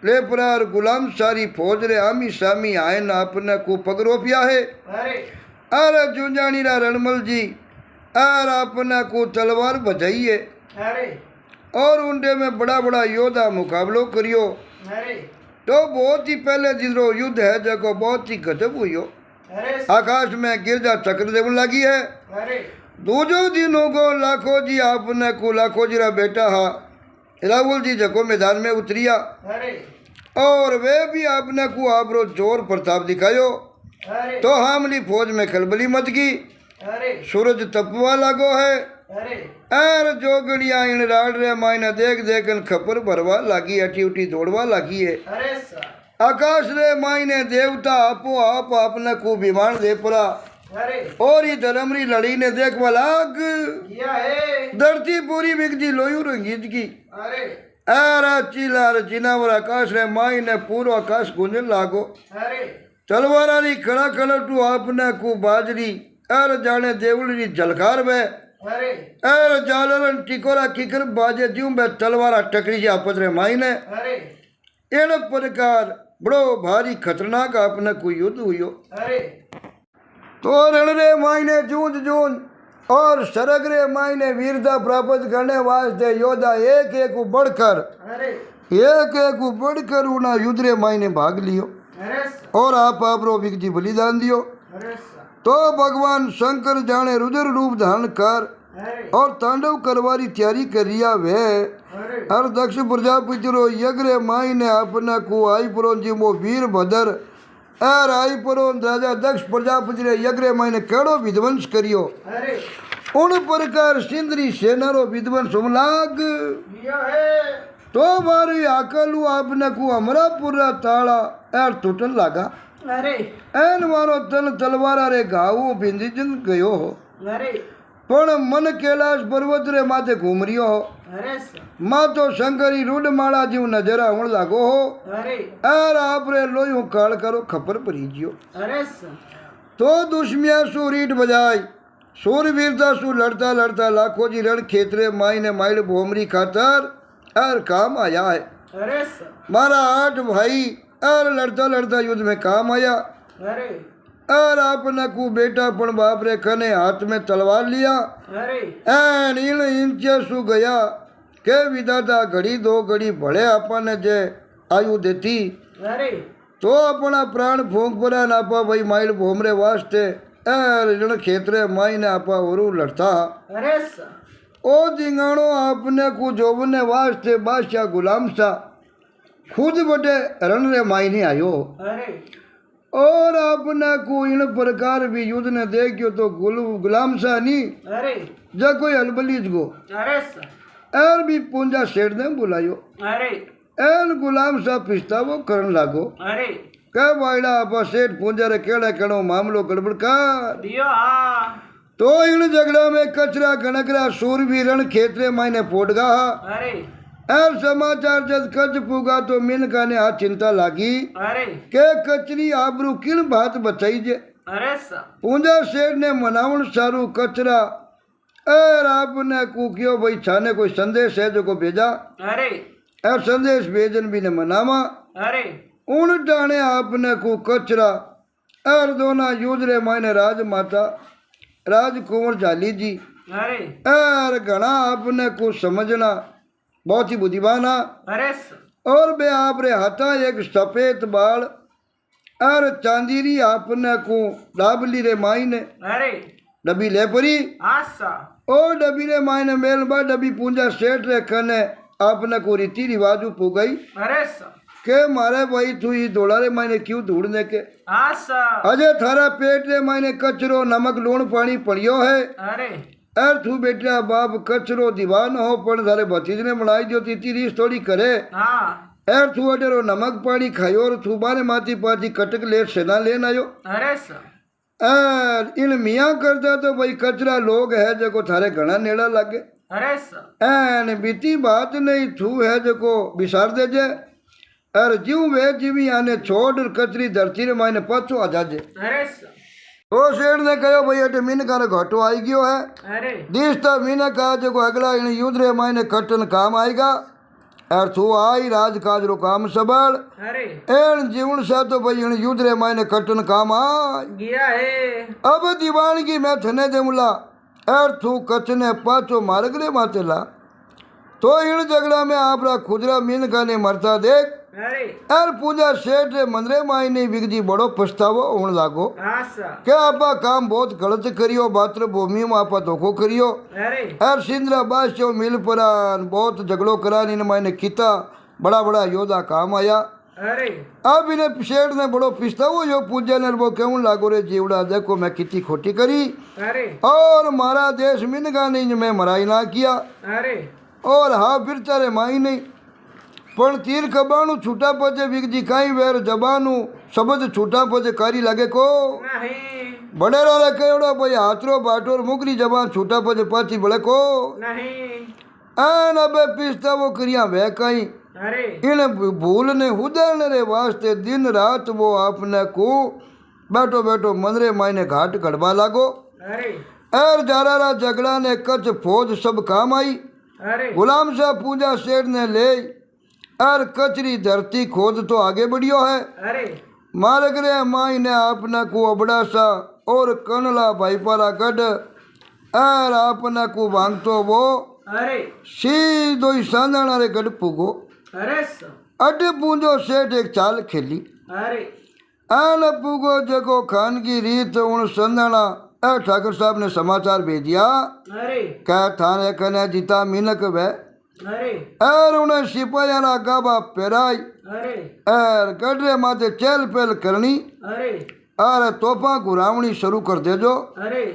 लेपरार गुलाम सारी फौज रे आमी सामी आयन अपने को पगरोपिया है अरे अरे जुंजानीरा रणमल जी अर अपने को तलवार बजाइए अरे और उनके में बड़ा बड़ा योद्धा मुकाबलो करियो अरे तो बहुत ही पहले जिधरो युद्ध है जगह बहुत ही गजब हुई हो अरे आकाश में गिरजा चक्र देवन लगी है अरे दूजो दिनों को लाखों जी आपने को लाखों जी रा बेटा हा राहुल जी जको मैदान में उतरिया अरे और वे भी आपने को आपरो जोर प्रताप दिखायो अरे तो हमली फौज में खलबली मच गई अरे सूरज तपवा लागो है अरे एर जोगड़िया इन राड़ रे मायने देख देखन खपर भरवा लागी अटी उठी दौड़वा लागी है अरे सर आकाश रे मायने देवता आपो आप आपने को विमान दे पड़ा अरे और ये धर्मरी लड़ी ने देखवा लाग किया है धरती पूरी बिगजी लोयू रंगीज की अरे ऐरा चिलार जिनावर आकाश रे माई ने पूरो आकाश गूंजन लागो अरे तलवारारी खड़ा खड़टू आपने को बाजरी एर जाने देवड़ी झलकार में अरे एर जालरन टिकोरा किकर बाजे ज्यों बे तलवारा टकरी जी आपस रे माई ने अरे इन प्रकार बड़ो भारी खतरनाक आपने को युद्ध हुयो अरे तो रण रे माई ने जूझ जूझ और सरग रे माई ने वीरता प्राप्त करने वास्ते योद्धा एक एक बढ़कर अरे उना युद्ध रे माई ने भाग लियो अरे सर और आप रो विक जी बलिदान दियो अरे सर तो भगवान शंकर जाने रुद्र रूप धारण कर अरे और तांडव करवारी तैयारी करिया वे अरे हर दक्ष प्रजापति रो यज्ञ रे माई ने अपना को आई परो जी वो वीर भद्र एर आई परो राजा दक्ष प्रजापति रे यज्ञ रे माई ने केड़ो विध्वंस करियो अरे उन प्रकार सिंदरी सेना रो विध्वंस होम लाग किया है तो मारी आकलू आपने को हमारा पूरा ताला एर टूटन लगा अरे एन मारो तन तलवारा रे घावू भिंदी जन गयो हो अरे पण मन कैलाश पर्वत रे माथे घूम रियो हो अरे सर माँ तो शंकरी रूड माला जीव नजर आवन लागो हो अरे एर आप रे लोयू काल करो खपर परी जियो अरे सर तो दुश्मिया सु रीट बजाई सूरवीरता सु लड़ता लड़ता लाखों जी रण खेतरे माई ने माइल भोमरी खातर एर काम आया है अरे सर मारा 8 भाई एर लड़ता लड़ता युद्ध में काम आया अरे और आपने को बेटा पण बाप रे कने हाथ में तलवार लिया अरे एन इन इंचे सु गया के विदाता घड़ी दो घड़ी भले आपने जे आयु देती अरे तो अपना प्राण फूंक पड़ा नापा भाई माइल भोमरे वास्ते एर रण खेतरे माई ने आपा वरु लड़ता अरे सर ओ दिंगाणो आपने को जोबने वास्ते बादशाह गुलाम सा खुद बटे रण रे माई ने आयो अरे और आपने को इन प्रकार भी युद्ध ने देखियो तो गुलाम सा नहीं अरे जा कोई अलबलीज गो अरे सर एर भी पूंजा सेठ ने बुलायो अरे एन गुलाम सा पिस्तावो करन लागो अरे के वाइडा आपा सेठ पूंजा रे केड़े केड़ो मामलो गड़बड़ कर दियो आ तो इन झगड़ा में कचरा गणकरा सूरवीर रण खेतरे मायने फोड़गा अरे एर समाचार जब कच पुगा तो मिनका ने आ चिंता लागी अरे के कचरी आबरू किन बात बचाई जे अरे सा पूंजा सेठ ने मनावण सारू कचरा और आपने को क्यों भाई छाने कोई संदेश है जो को भेजा अरे और संदेश भेजन भी ने मनावा अरे उन टाणे आपने को कचरा और दोना यूजरे मायने राजमाता राजकुंवर झाली जी अरे और घना आपने को समझना बहुत ही बुद्धिमाना अरे सा और बे आप रे हथा एक सफेद बाल और चांदीरी आपने को डाबली रे मायने अरे डबी ले परी आसा ओ डबी रे मायने मेल बा डबी पूंजा सेठ रे कने आपने को रीति रिवाज गई अरे सा के मारे भाई तू ही दौड़ा रे मायने क्यों ढूंढने के आसा अजय थारा पेट रे मायने कचरो नमक लूण पानी पड़ियो है अरे अर तू बेटा बाप कचरो दीवान हो पण थारे भतीज ने बनाई दियो तीती रीस थोड़ी करे हाँ एर तू अडेरो नमक पानी खायो और तू बाने माती पाती कटक ले सेना लेन आयो अरे सा एर इन मियाँ करदा तो भाई कचरा लोग है जो थारे घना नेड़ा लागे अरे सा एन बीती बात नहीं तू है जो बिसार दे जे अर जीव वे जीवी आने छोड़ और कचरी धरती रे मायने पाछो आ जाजे अरे सा तो शेठ ने कहो भाई अटे मीनका रे घाटो आई गयो है अरे दिसता मीनका जो अगला इन युद्ध रे मायने कटन काम आएगा और तू आई राजकाज रो काम सबल अरे एन जीवन सा तो भाई इन युद्ध रे मायने कटन काम आ गया है अब दीवान की मैं थने देमुला और तू कचने पाछो मार्ग रे माते ला तो इन झगड़ा में आपरा खुदरा मीनका ने मरता देख अरे और पूजा सेठ रे मंदरे माई ने बिगजी बड़ो पछतावो होने लागो आसा क्या आपा काम बहुत गलत करियो मातृ भूमि में आपा धोखो करियो अरे और सिंधरा बादशाह मिल परान बहुत झगड़ो करान इन मायने किता बड़ा बड़ा योद्धा काम आया अरे अब इन्हें सेठ ने बड़ो पिछतावो यो पूजा ने वो क्यों लागो रे जीवड़ा देखो मैं कितनी खोटी करी अरे और मारा देश मिनगा नहीं मैं मराई ना किया अरे और हाँ फिर चारे माई नहीं पण तीर कबाणु छूटा पचे विगजी काई वेर जबानु शब्द छूटा पचे कारी लागे को नहीं बड़ेरा रे केवड़ो भाई हाथरो बाटोर मुकरी जबान छूटा पचे पाची बड़े को नहीं आन अबे पिस्ता वो करिया वे कई अरे इन भूल ने उदाहरण रे वास्ते दिन रात वो आपने को बैठो बैठो मंदरे मायने घाट घड़वा लागो अरे एर जारारा झगड़ा ने कच फौज सब काम आई अरे गुलाम शाह पूजा सेठ ने ले और कचरी धरती खोद तो आगे बढ़ियो है अरे मार्ग रे माई ने आपना को अबड़ा सा और कनला भाईपारा गढ़ और आपना को भांगतो वो अरे सीधो ही सांदना रे गढ़ पुगो अरे सा अड पूंजो सेठ एक चाल खेली अरे आन पुगो जगो खान की रीत उन संदना ठाकुर साहब ने समाचार भेजिया अरे क्या थाने कने जीता मीनक वे अरे और उन्हें सिपाहिया ना गाबा पेराई अरे और गडरे माथे चहल पहल करनी अरे और तोपा घुरावनी शुरू कर देजो अरे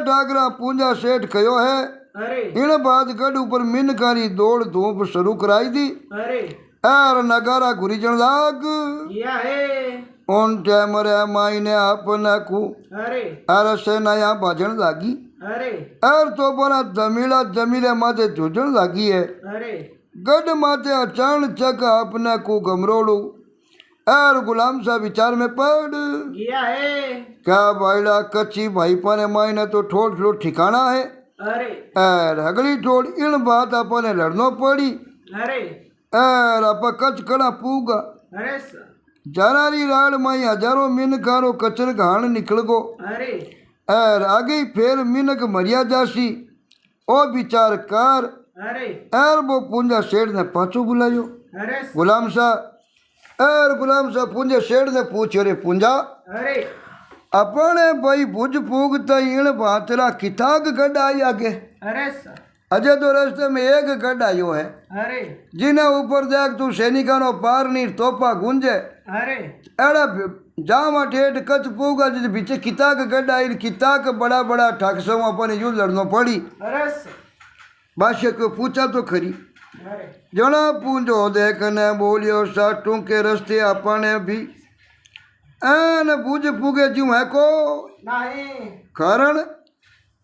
ठाकरा पूंजा सेठ कहो है अरे इन बाद गढ़ ऊपर मिनकारी दौड़ धूप शुरू कराई दी अरे और नगारा घुरीजन लाग या है उन टाइम रे माई ने अपना को अरे और सेनाया भाजन लागी अरे और तो बना जमीला जमीले माथे जूझन लागी है अरे गढ़ माथे अचानक अपना को गमरोड़ू और गुलाम सा विचार में पड़ गया है क्या भाईला कच्ची भाईपा ने माई ने तो ठोड़ ठोड़ ठिकाना है अरे और अगली ठोड़ इन बात अपने लड़नो पड़ी अरे और आप कच कड़ा पूगा अरे सा जानारी राड माई हजारों मिनकारो कचर घाण निकल गो अरे और आगे फिर मिनक मरिया जासी ओ विचार कर अरे और वो पूंजा सेठ ने पाछो बुलायो अरे गुलाम शाह और गुलाम शाह पूंजा सेठ ने पूछो रे पूंजा अरे अपने भाई भुज पूगता इन भातरा किताक गढ़ आई आगे अरे सा अजय तो रास्ते में एक गढ़ आयो है अरे जिन्हें ऊपर देख तू सैनिका नो पार नी तोपा गुंजे अरे एड़ा जामा ठेठ कच पूगा जिस पीछे किताक गढ़ आई किताक बड़ा बड़ा ठाकसों अपने युद्ध लड़नो पड़ी अरे सा बादशाह को पूछा तो खरी अरे जना पूंजो देखने बोलियो साटू के रस्ते अपने भी एन भुज पूगे जू है को नहीं कारण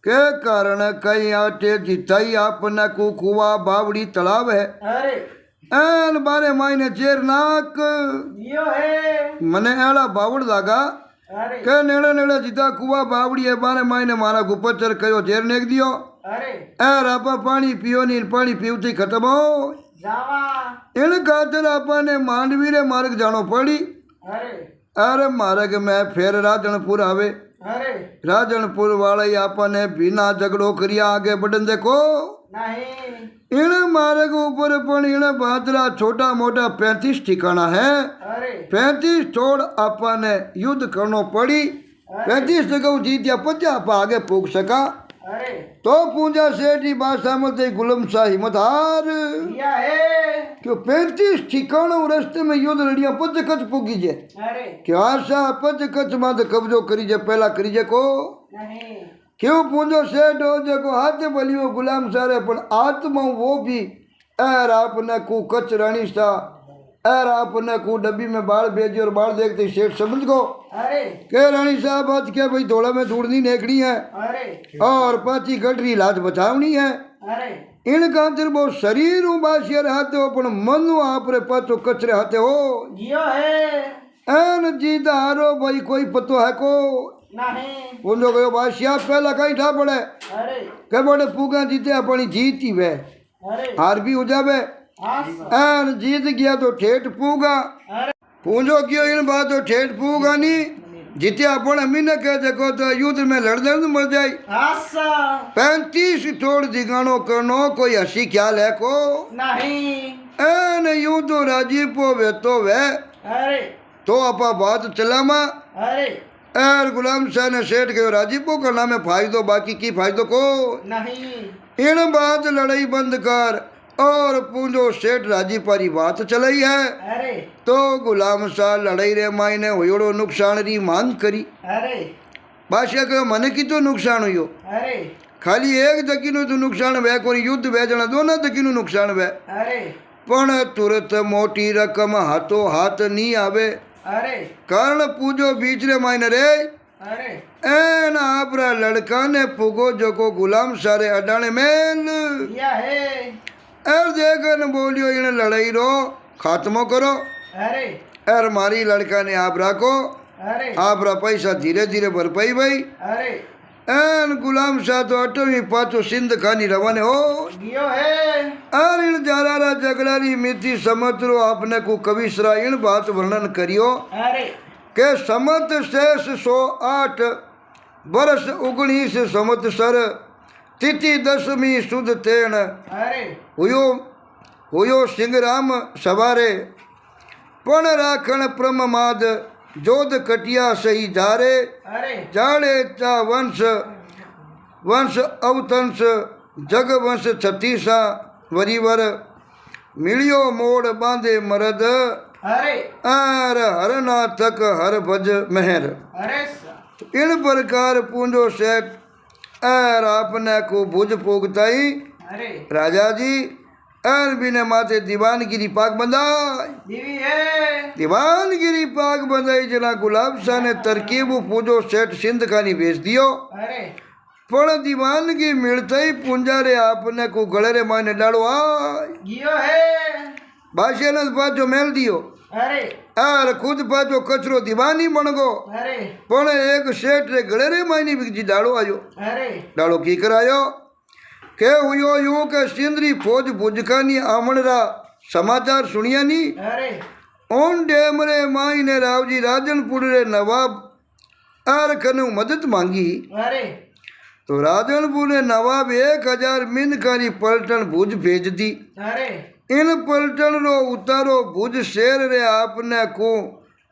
के कारण कई आटे जिताई अपना को कुआ बावड़ी तालाब है अरे एन बारे मायने चेर नाक यो है मने एड़ा बावड़ लागा अरे के नेड़े नेड़े जीता कुआ बावड़ी है बाने मायने मारा गुपचर कयो जेर नेक दियो अरे एर आपा पानी पियो नी पानी पीवती खत्म हो जावा इन खातर आपा ने मांडवी रे मार्ग जानो पड़ी अरे अरे मार्ग में फिर राजनपुर आवे अरे राजनपुर वाले आपा ने बिना झगड़ो करिया आगे बढ़न देखो नहीं इन मार्ग ऊपर पण इन बाजरा छोटा मोटा 35 ठिकाना है अरे 35 छोड़ आपा ने युद्ध करनो पड़ी 35 जगह जीत्या 50 आपा आगे पूग सका अरे तो पूजा सेठी बादशाह मत गुलम शाह हिम्मत हार दिया है क्यों 35 ठिकानों रास्ते में युद्ध लड़िया पच कच पूगी जे अरे क्यों आशा पच कच मात कब्जो करी जे पहला करी जे को नहीं क्यों पूंजो सेठ हो जे को हाथ बलियो गुलाम सारे पण आत्मा वो भी एर आपने को कच रानी सा एर आपने को डब्बी में बाल भेजी और बाल देखते सेठ समझ को अरे के रानी साहब आज के भाई थोड़ा में धूड़नी नेकड़ी है अरे और पाची गडरी लाज बचावनी है अरे इन खातिर वो शरीर बासियर हाथे हो पण मन आपरे पाचो कचरे हाथे हो जियो है एन जीता हारो भाई कोई पतो है को नहीं बोलो गयो बासिया पहला कहीं ठा पड़े अरे के बड़े पूगा जीते अपनी जीती वे अरे हार भी हो जावे हाँ एन जीत गया तो ठेठ पूगा अरे पूंजो कियो इन बात तो ठेठ पूगा नी जीते अपन अमी ने कह देखो तो युद्ध में लड़ दर्द मर जाए आसा 35 तोड़ दिगानो करनो कोई हंसी ख्याल है को नहीं एन यूं तो राजी पो वे तो वे अरे तो आपा बात चलामा अरे एर गुलाम शाह ने सेठ के राजीपो का नाम है फायदो बाकी की फायदो को नहीं इन बात लड़ाई बंद कर और पूंजो सेठ राजीपारी बात चलाई है अरे तो गुलाम शाह लड़ाई रे मायने होयोड़ो नुकसान री मांग करी अरे बादशाह कहो मने की तो नुकसान हुयो अरे खाली एक दकीनो तो नुकसान वे कोई युद्ध वेजना दोनों दकीनो नुकसान वे अरे पण तुरंत मोटी रकम हाथों हाथ नहीं आवे अरे कारण पूजो बीच रे मायने रे अरे एन आपरा लड़का ने पुगो जो को गुलाम सारे अडाने मेल दिया है एर देखन बोलियो इन लड़ाई रो खात्मो करो अरे एर मारी लड़का ने आप राखो अरे आपरा पैसा धीरे धीरे भरपाई भाई अरे एन गुलाम शाह तो अटवी पाचो सिंध खानी रवाने हो दियो है और इन जारारा जगड़ारी मिति समत्रो आपने को कविसरा इन बात वर्णन करियो अरे के समत शेष 108 बरस 19 संवत्सर तिथि दशमी सुद तेण अरे हुयो सिंहराम सवारे पण राखण प्रममाद जोध कटिया सही जारे अरे जाड़े चा वंश अवतंस जग वंश छत्तीसा वरीवर मिलियो मोड़ बांधे मरद अरे आर हर नाथक हर भज मेहर अरे इन प्रकार पूंजो सेठ एर आपने को भुज पोगताई अरे राजा जी एर बिने माथे दीवानगिरी पाक बंधाई दीवी है दीवानगिरी पाक बंधाई जना गुलाब शाह ने तरकीब पूजो सेठ सिंध खानी भेज दियो अरे पण दीवानगी मिलते ही पुंजारे आपने को गले रे माने डालो आय जियो है बादशाह ने पाचो मेल दियो अरे एर खुद पाचो कचरो दीवानी बन गो अरे पण एक सेठ रे गले रे मानी बिगजी डालो आयो अरे डालो की करायो के हुयो यूं के सिंदरी फौज बुजखानी आमणरा समाचार सुनिया नी अरे ओन डेमरे माई ने रावजी राजनपुर रे नवाब आर कनु मदद मांगी अरे तो राजनपुर ने नवाब 1000 मिनखानी पलटन भुज भेज दी अरे इन पलटन रो उतारो भुज शहर रे आपने को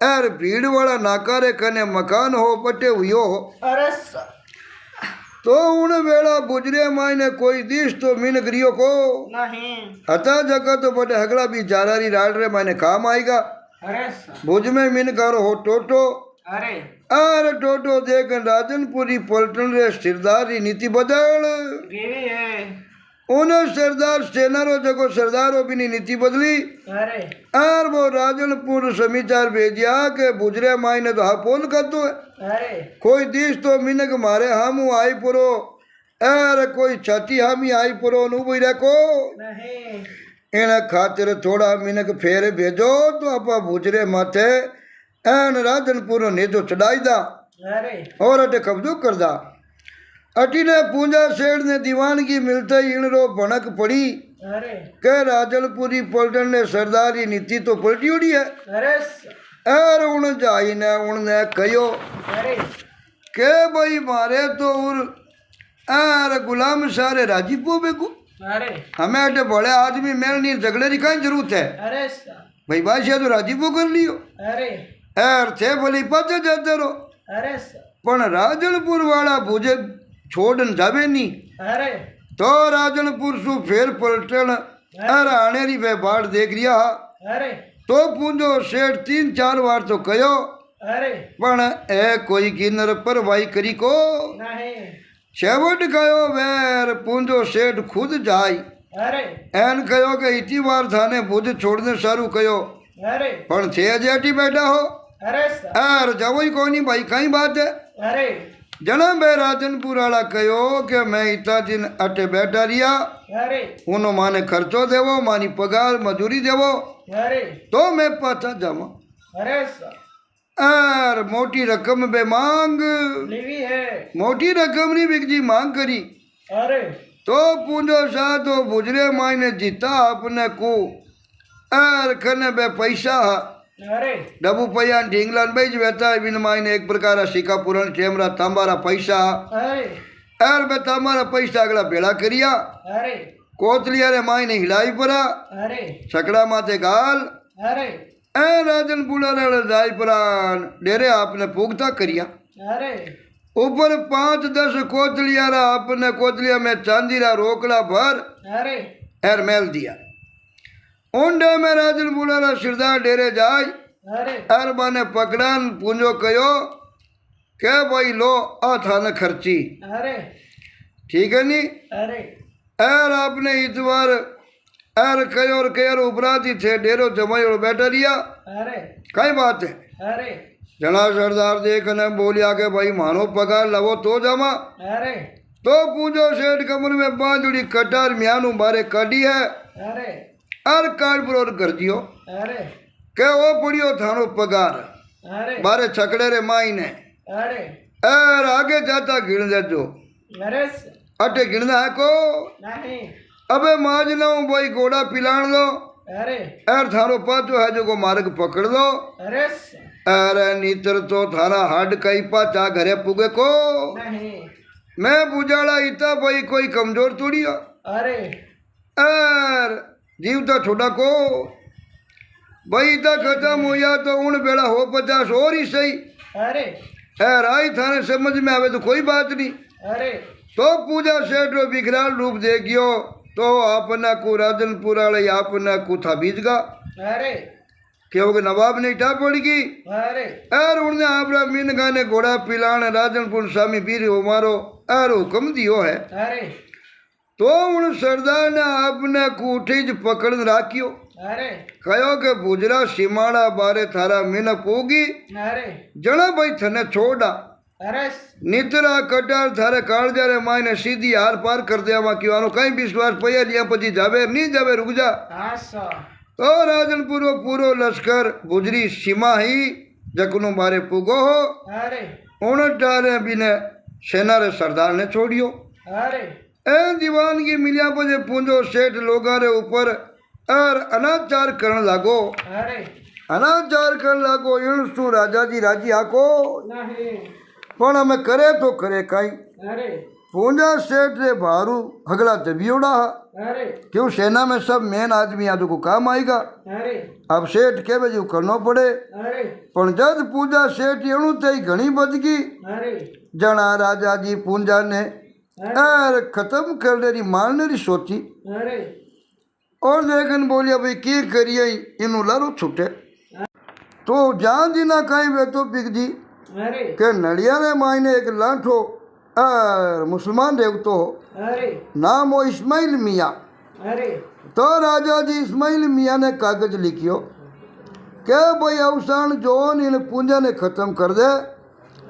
एर भीड़ वाला नाकारे कने मकान हो पटे हुयो अरे तो उन वेला गुजरे मायने कोई दिश तो मिन गरियो को नहीं हता जगह तो बटे हगड़ा भी जारारी राल रे मायने काम आएगा अरे भुज में मिन कारो हो टोटो अरे आर टोटो देख राजनपुरी पलटन रे सरदार री नीति बदल दीवी है उन्हें सरदार सेनारो जगो सरदारो भी नीति बदली अरे आर वो राजनपुर समाचार भेजिया के बुजरे मायने तो हापोन करतो है अरे कोई दिश तो मिनक मारे हमू आई पुरो एर कोई छाती हामी आई पुरो नु भी रखो नहीं इन खातिर थोड़ा मिनक फेर भेजो तो आपा बुजरे माथे एन राजनपुर ने जो चढ़ाई दा अरे और अटे कब्जो कर दा। अटी ने पूंजा सेठ ने दीवानगी मिलते ही इन रो भनक पड़ी अरे के राजनपुरी पलटन ने सरदारी नीति तो पलटी उड़ी है। अरे एर उन जाई ने उनने कहो अरे के भाई मारे तो उर एर गुलाम सारे राजी पो बेको अरे हमें अटे बड़े आदमी मेलनी झगड़े की कहीं जरूरत है अरे भाई बादशाह तो राजी पो कर लियो अरे एर थे भले पाचे जाते रहो अरे पण राजनपुर वाला भुजे छोड़न जावे नी अरे तो राजनपुर सु फेर पलटन एर आनेरी वे बाढ़ देख रिया अरे तो पूंजो सेठ 3-4 बार तो कहो अरे पण ए कोई किन्नर पर भाई करी को नहीं छेवट कहो वेर पूंजो सेठ खुद जाई अरे एन कहो के इतनी बार थाने भुज छोड़ने सारू कहो अरे पण थे जेठी बैठा हो अरे एर जवई कोनी भाई कई बात है अरे जना बे राजनपुर वाला कहो कि मैं इतना दिन अटे बैठा रिया अरे उन्हों माने खर्चो देवो मानी पगार मजूरी देवो अरे तो मैं पाछा जावा अरे एर मोटी रकम बे मांग लिवी है मोटी रकम नी बिकजी मांग करी अरे तो पूंजो सा तो बुजरे मायने जीता अपने को एर खने बे पैसा अरे डबू पैया ढींगलान बेच बेता है बिन मायने एक प्रकार सिक्का पुराण टेमरा तांबारा पैसा अरे एर बे तांबारा पैसा अगला भेड़ा करिया अरे कोतलिया रे मायने हिलाई परा अरे सकड़ा माथे गाल अरे ए राजन बुलारे जाई परान डेरे आपने पुगता करिया अरे ऊपर 5-10 कोतलिया रा अपने कोतलिया में चांदी रा रोकड़ा भर अरे एर मेल दिया ऊंडे में राजन बुलारा सिरदार डेरे जाय अरे एर बाने पकड़ान पूंजो कयो के भाई लो आ थाने खर्ची अरे ठीक है नी अरे एर आपने इतवार एर कयो और कयर उपराधी थे डेरो जमाई और बैठा रिया अरे कई बात है अरे जना सरदार देखने बोलिया के भाई मानो पगार लवो तो जमा अरे तो पूजो सेठ कमर में बांधड़ी कटार म्यानू मारे काटी है अरे और कार्ड पर कर दियो अरे के वो पड़ियो थानो पगार अरे बारे छकड़े रे माई ने अरे एर आगे जाता गिण देजो अरे अटे गिणना है को नहीं अबे माज ना भाई घोड़ा पिलान दो अरे एर थारो पाचो है जो को मार्ग पकड़ लो अरे अरे नीतर तो थारा हड कई पाचा घरे पुगे को नहीं मैं बुझाड़ा इता भाई कोई कमजोर थोड़ी हो अरे एर जीव तो छोड़ा को भाई इता खत्म हो या तो उन बेड़ा हो 50 और ही सही अरे एर आई थाने समझ में आवे तो कोई बात नहीं अरे तो पूजा सेठ रो बिखराल रूप देखियो तो आपना को राजनपुर वाले आपना को था बीजगा अरे क्योंकि नवाब ने इटा पड़गी अरे एर उन्हें आपरा मीन गाने घोड़ा पिलाने राजनपुर स्वामी पीर हो मारो एर हुक्म दियो है अरे तो उन सरदार ने आपने कूठी ज पकड़ राखियो अरे कहो के बुजरा सीमाड़ा बारे थारा मीन पोगी अरे जना भाई थने छोड़ा अरे नितरा कटार थारे कालजा रे मायने सीधी हार पार कर दिया मा क्यों कहीं विश्वास पया लिया पची जावे नहीं जावे रुक जा आसा तो राजनपुर पूरो लश्कर गुजरी सीमा ही जकनु बारे पुगो हो अरे उन टारे बिने सेना रे सरदार ने छोड़ियो अरे ए दीवान की मिलिया पजे पूंजो सेठ लोगा रे ऊपर और अनाचार करने लागो अरे अनाचार करने लागो इणसु राजा जी राजी आको नहीं पण हमें करे तो करे काई अरे पूंजा सेठ रे भारू हगला दबियोड़ा अरे क्यों सेना में सब मेन आदमी आदो को काम आएगा अरे अब सेठ के बजू करना पड़े अरे पण जद पूजा सेठ एणु थई घणी बदगी अरे जना राजा जी पूंजा ने एर खत्म कर देरी मारने री सोची अरे और देखन बोलिया भाई की करिए इनु लारो छूटे तो जान जी ना कहीं वे तो बिक जी अरे के नड़िया रे मायने एक लाठो मुसलमान देवतो अरे नाम हो इस्माइल मियाँ अरे तो राजा जी इस्माइल मियाँ ने कागज लिखियो के भाई अवसान जोन इन पूंजा ने खत्म कर दे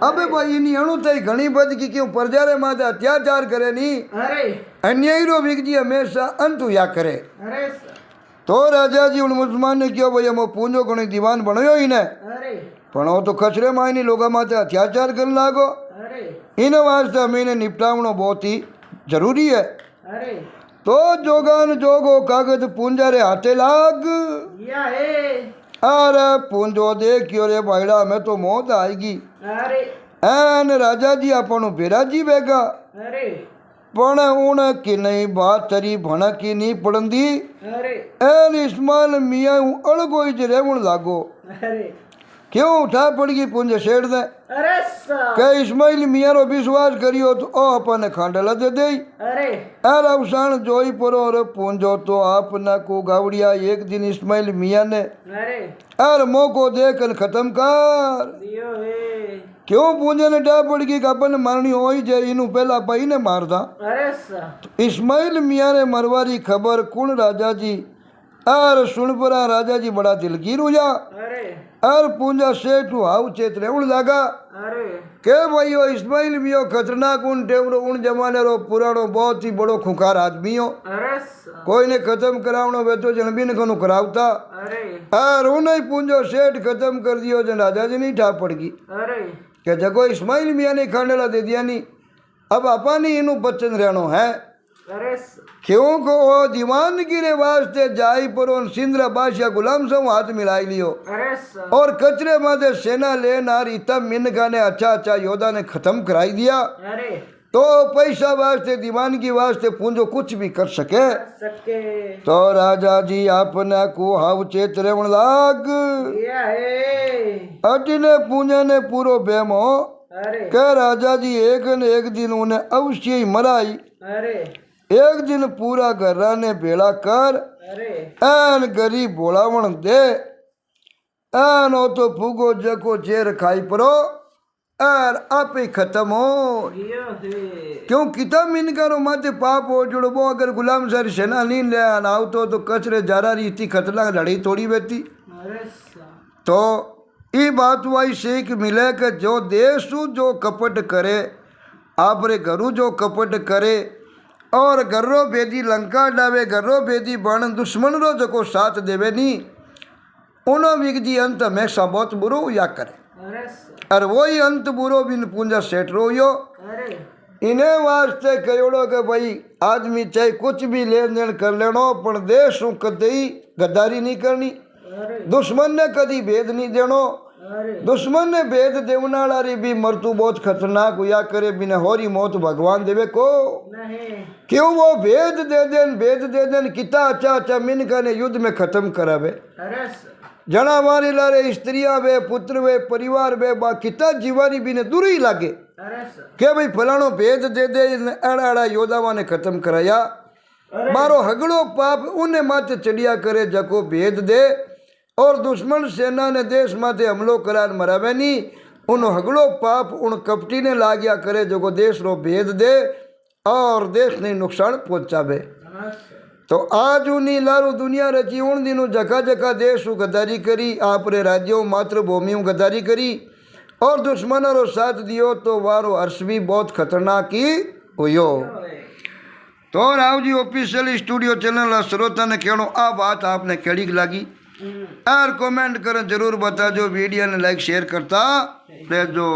अबे भाई इनी अणु थई घणी बदगी क्यों प्रजा रे माथे अत्याचार करे नी अरे अन्यायी रो बिक जी हमेशा अंत हुआ करे अरे तो राजा जी उन मुसलमान ने क्यों भाई हम पूंजो घणी दीवान बनयो ही ने अरे પણ वो तो खचरे मायनी लोग माते अत्याचार करने लागो। अरे इन वास्ते अमीने निपटावनो बहुत ही जरूरी है। अरे तो जोगान जोगो कागज पूंजा रे हाथे लाग। या है। अरे पूंजो देखियो रे भाईड़ा में तो मौत आएगी। अरे एन राजा जी आपणो बेराजी बेगा अरे पण उन की नहीं बात तरी भणक की नहीं पड़ंदी। अरे एन इस्माइल मियाँ अलगोई ज रेवण लागो। अरे क्यों उठा पड़गी पूंज सेड़ दे अरे सा के इस्माइल मियाँ रो विश्वास करियो तो ओ अपने खांडला दे दे। अरे एर अवसान जोई परो और पूंजो तो आपना को गावड़िया एक दिन इस्माइल मियाँ ने अरे एर मौको देकर खत्म कर दियो है। क्यों पूंजे ने डा पड़गी कि अपन मारनी हो ही जाए इनू पहला पाई ने मारदा। अरे सा इस्माइल मियाँ ने मरवारी खबर कुण राजा जी और सुन परा राजा जी बड़ा दिलगीर हुआ अरे और पूंजा सेठ हाउ चेत रेवण लागा अरे के भाई यो इस्माइल मियो खतरनाक उन टेवड़ो उन जमाने रो पुरानो बहुत ही बड़ो खुंखार आदमी हो। अरे सा कोई ने खत्म करावनो वे तो जनबीन कनु करावता अरे और उन्हें पूंजो सेठ खत्म कर दियो जन राजा जी नहीं ठा पड़गी अरे कि जगो इस्माइल मियाँ ने खांडला दे दिया नहीं अब अपानी इनू बच्चन रहनो है। अरे सा क्यों को वो दीवानगी रे वास्ते जाई पर उन सिंद्रा बादशाह गुलाम से हाथ मिलाई लियो अरे सा और कचरे माथे सेना लेनार इतना मिनका ने अच्छा अच्छा योद्धा ने खत्म कराई दिया। अरे तो पैसा वास्ते दीवानगी वास्ते पूंजो कुछ भी कर सके। सके तो राजा जी आपने को हाव चेत रेवण लाग या है। अटिने पूंजा ने पूरो बेमो अरे के राजा जी एक न एक दिन उन्हें अवश्य ही मराई। अरे एक दिन पूरा घरा ने भेड़ा कर अरे एन गरीब बोलावण दे एन ओ तो फूगो जको चेर खाई परो और आप ही खत्म हो। दियो है। क्यों किता मिनकारो माथे पाप हो जुड़बो अगर गुलाम सारी सेना लीन ले आवतो तो कचरे जारा री इतनी खतरनाक लड़ी तोड़ी बेती। अरे सा तो ये बात वाई सीख मिले कि जो देशु जो कपट करे आपरे घरू जो कपट करे और गर्रो भेदी लंका डावे गर्रो भेदी बण दुश्मन रो जको साथ देवे नी उनो विगदी अंत हमेशा बहुत बुरो या करे अरे सा और वही अंत बुरो बिन पूंजा सेठ रोयो। अरे इन्हें वास्ते कहोड़ो कि भाई आदमी चाहे कुछ भी लेन देन कर लेनो पर देश हूँ कदई गद्दारी नहीं करनी। अरे दुश्मन ने कदी भेद नहीं देनो। अरे दुश्मन ने भेद देवनारी भी मृत्यु बहुत खतरनाक हुआ करे बिना होरी मौत भगवान देवे को नहीं क्यों वो भेद दे देन कितना अच्छा अच्छा मिनका ने युद्ध में खत्म करावे। अरे सा जना मारी लारे स्त्रियां वे पुत्र वे परिवार वे बा कितना जीवानी भी ने दूर ही लागे अरे सा के भाई फलानो भेद दे दे अड़ा योद्धावा ने खत्म कराया। मारो हगड़ो पाप उन्हें माथे चढ़िया करे जको भेद दे और दुश्मन सेना ने देश माथे हमलो करार मरावे नी उन हगड़ो पाप उन कपटी ने लागया करे जको देश रो भेद दे और देश ने नुकसान पहुंचावे। तो आज उन्हीं लारू दुनिया रची उन दिनों जगह जगह देश गद्दारी करी आपरे राज्यों मातृभूमि गद्दारी करी और दुश्मनों रो साथ दियो तो वारो अर्श भी बहुत खतरनाक ही हुयो। तो Rao ji official studio channel श्रोता ने कहनो आ बात आपने केड़ी लगी और कमेंट कर जरूर बताजो वीडियो ने लाइक शेयर करता रहजो।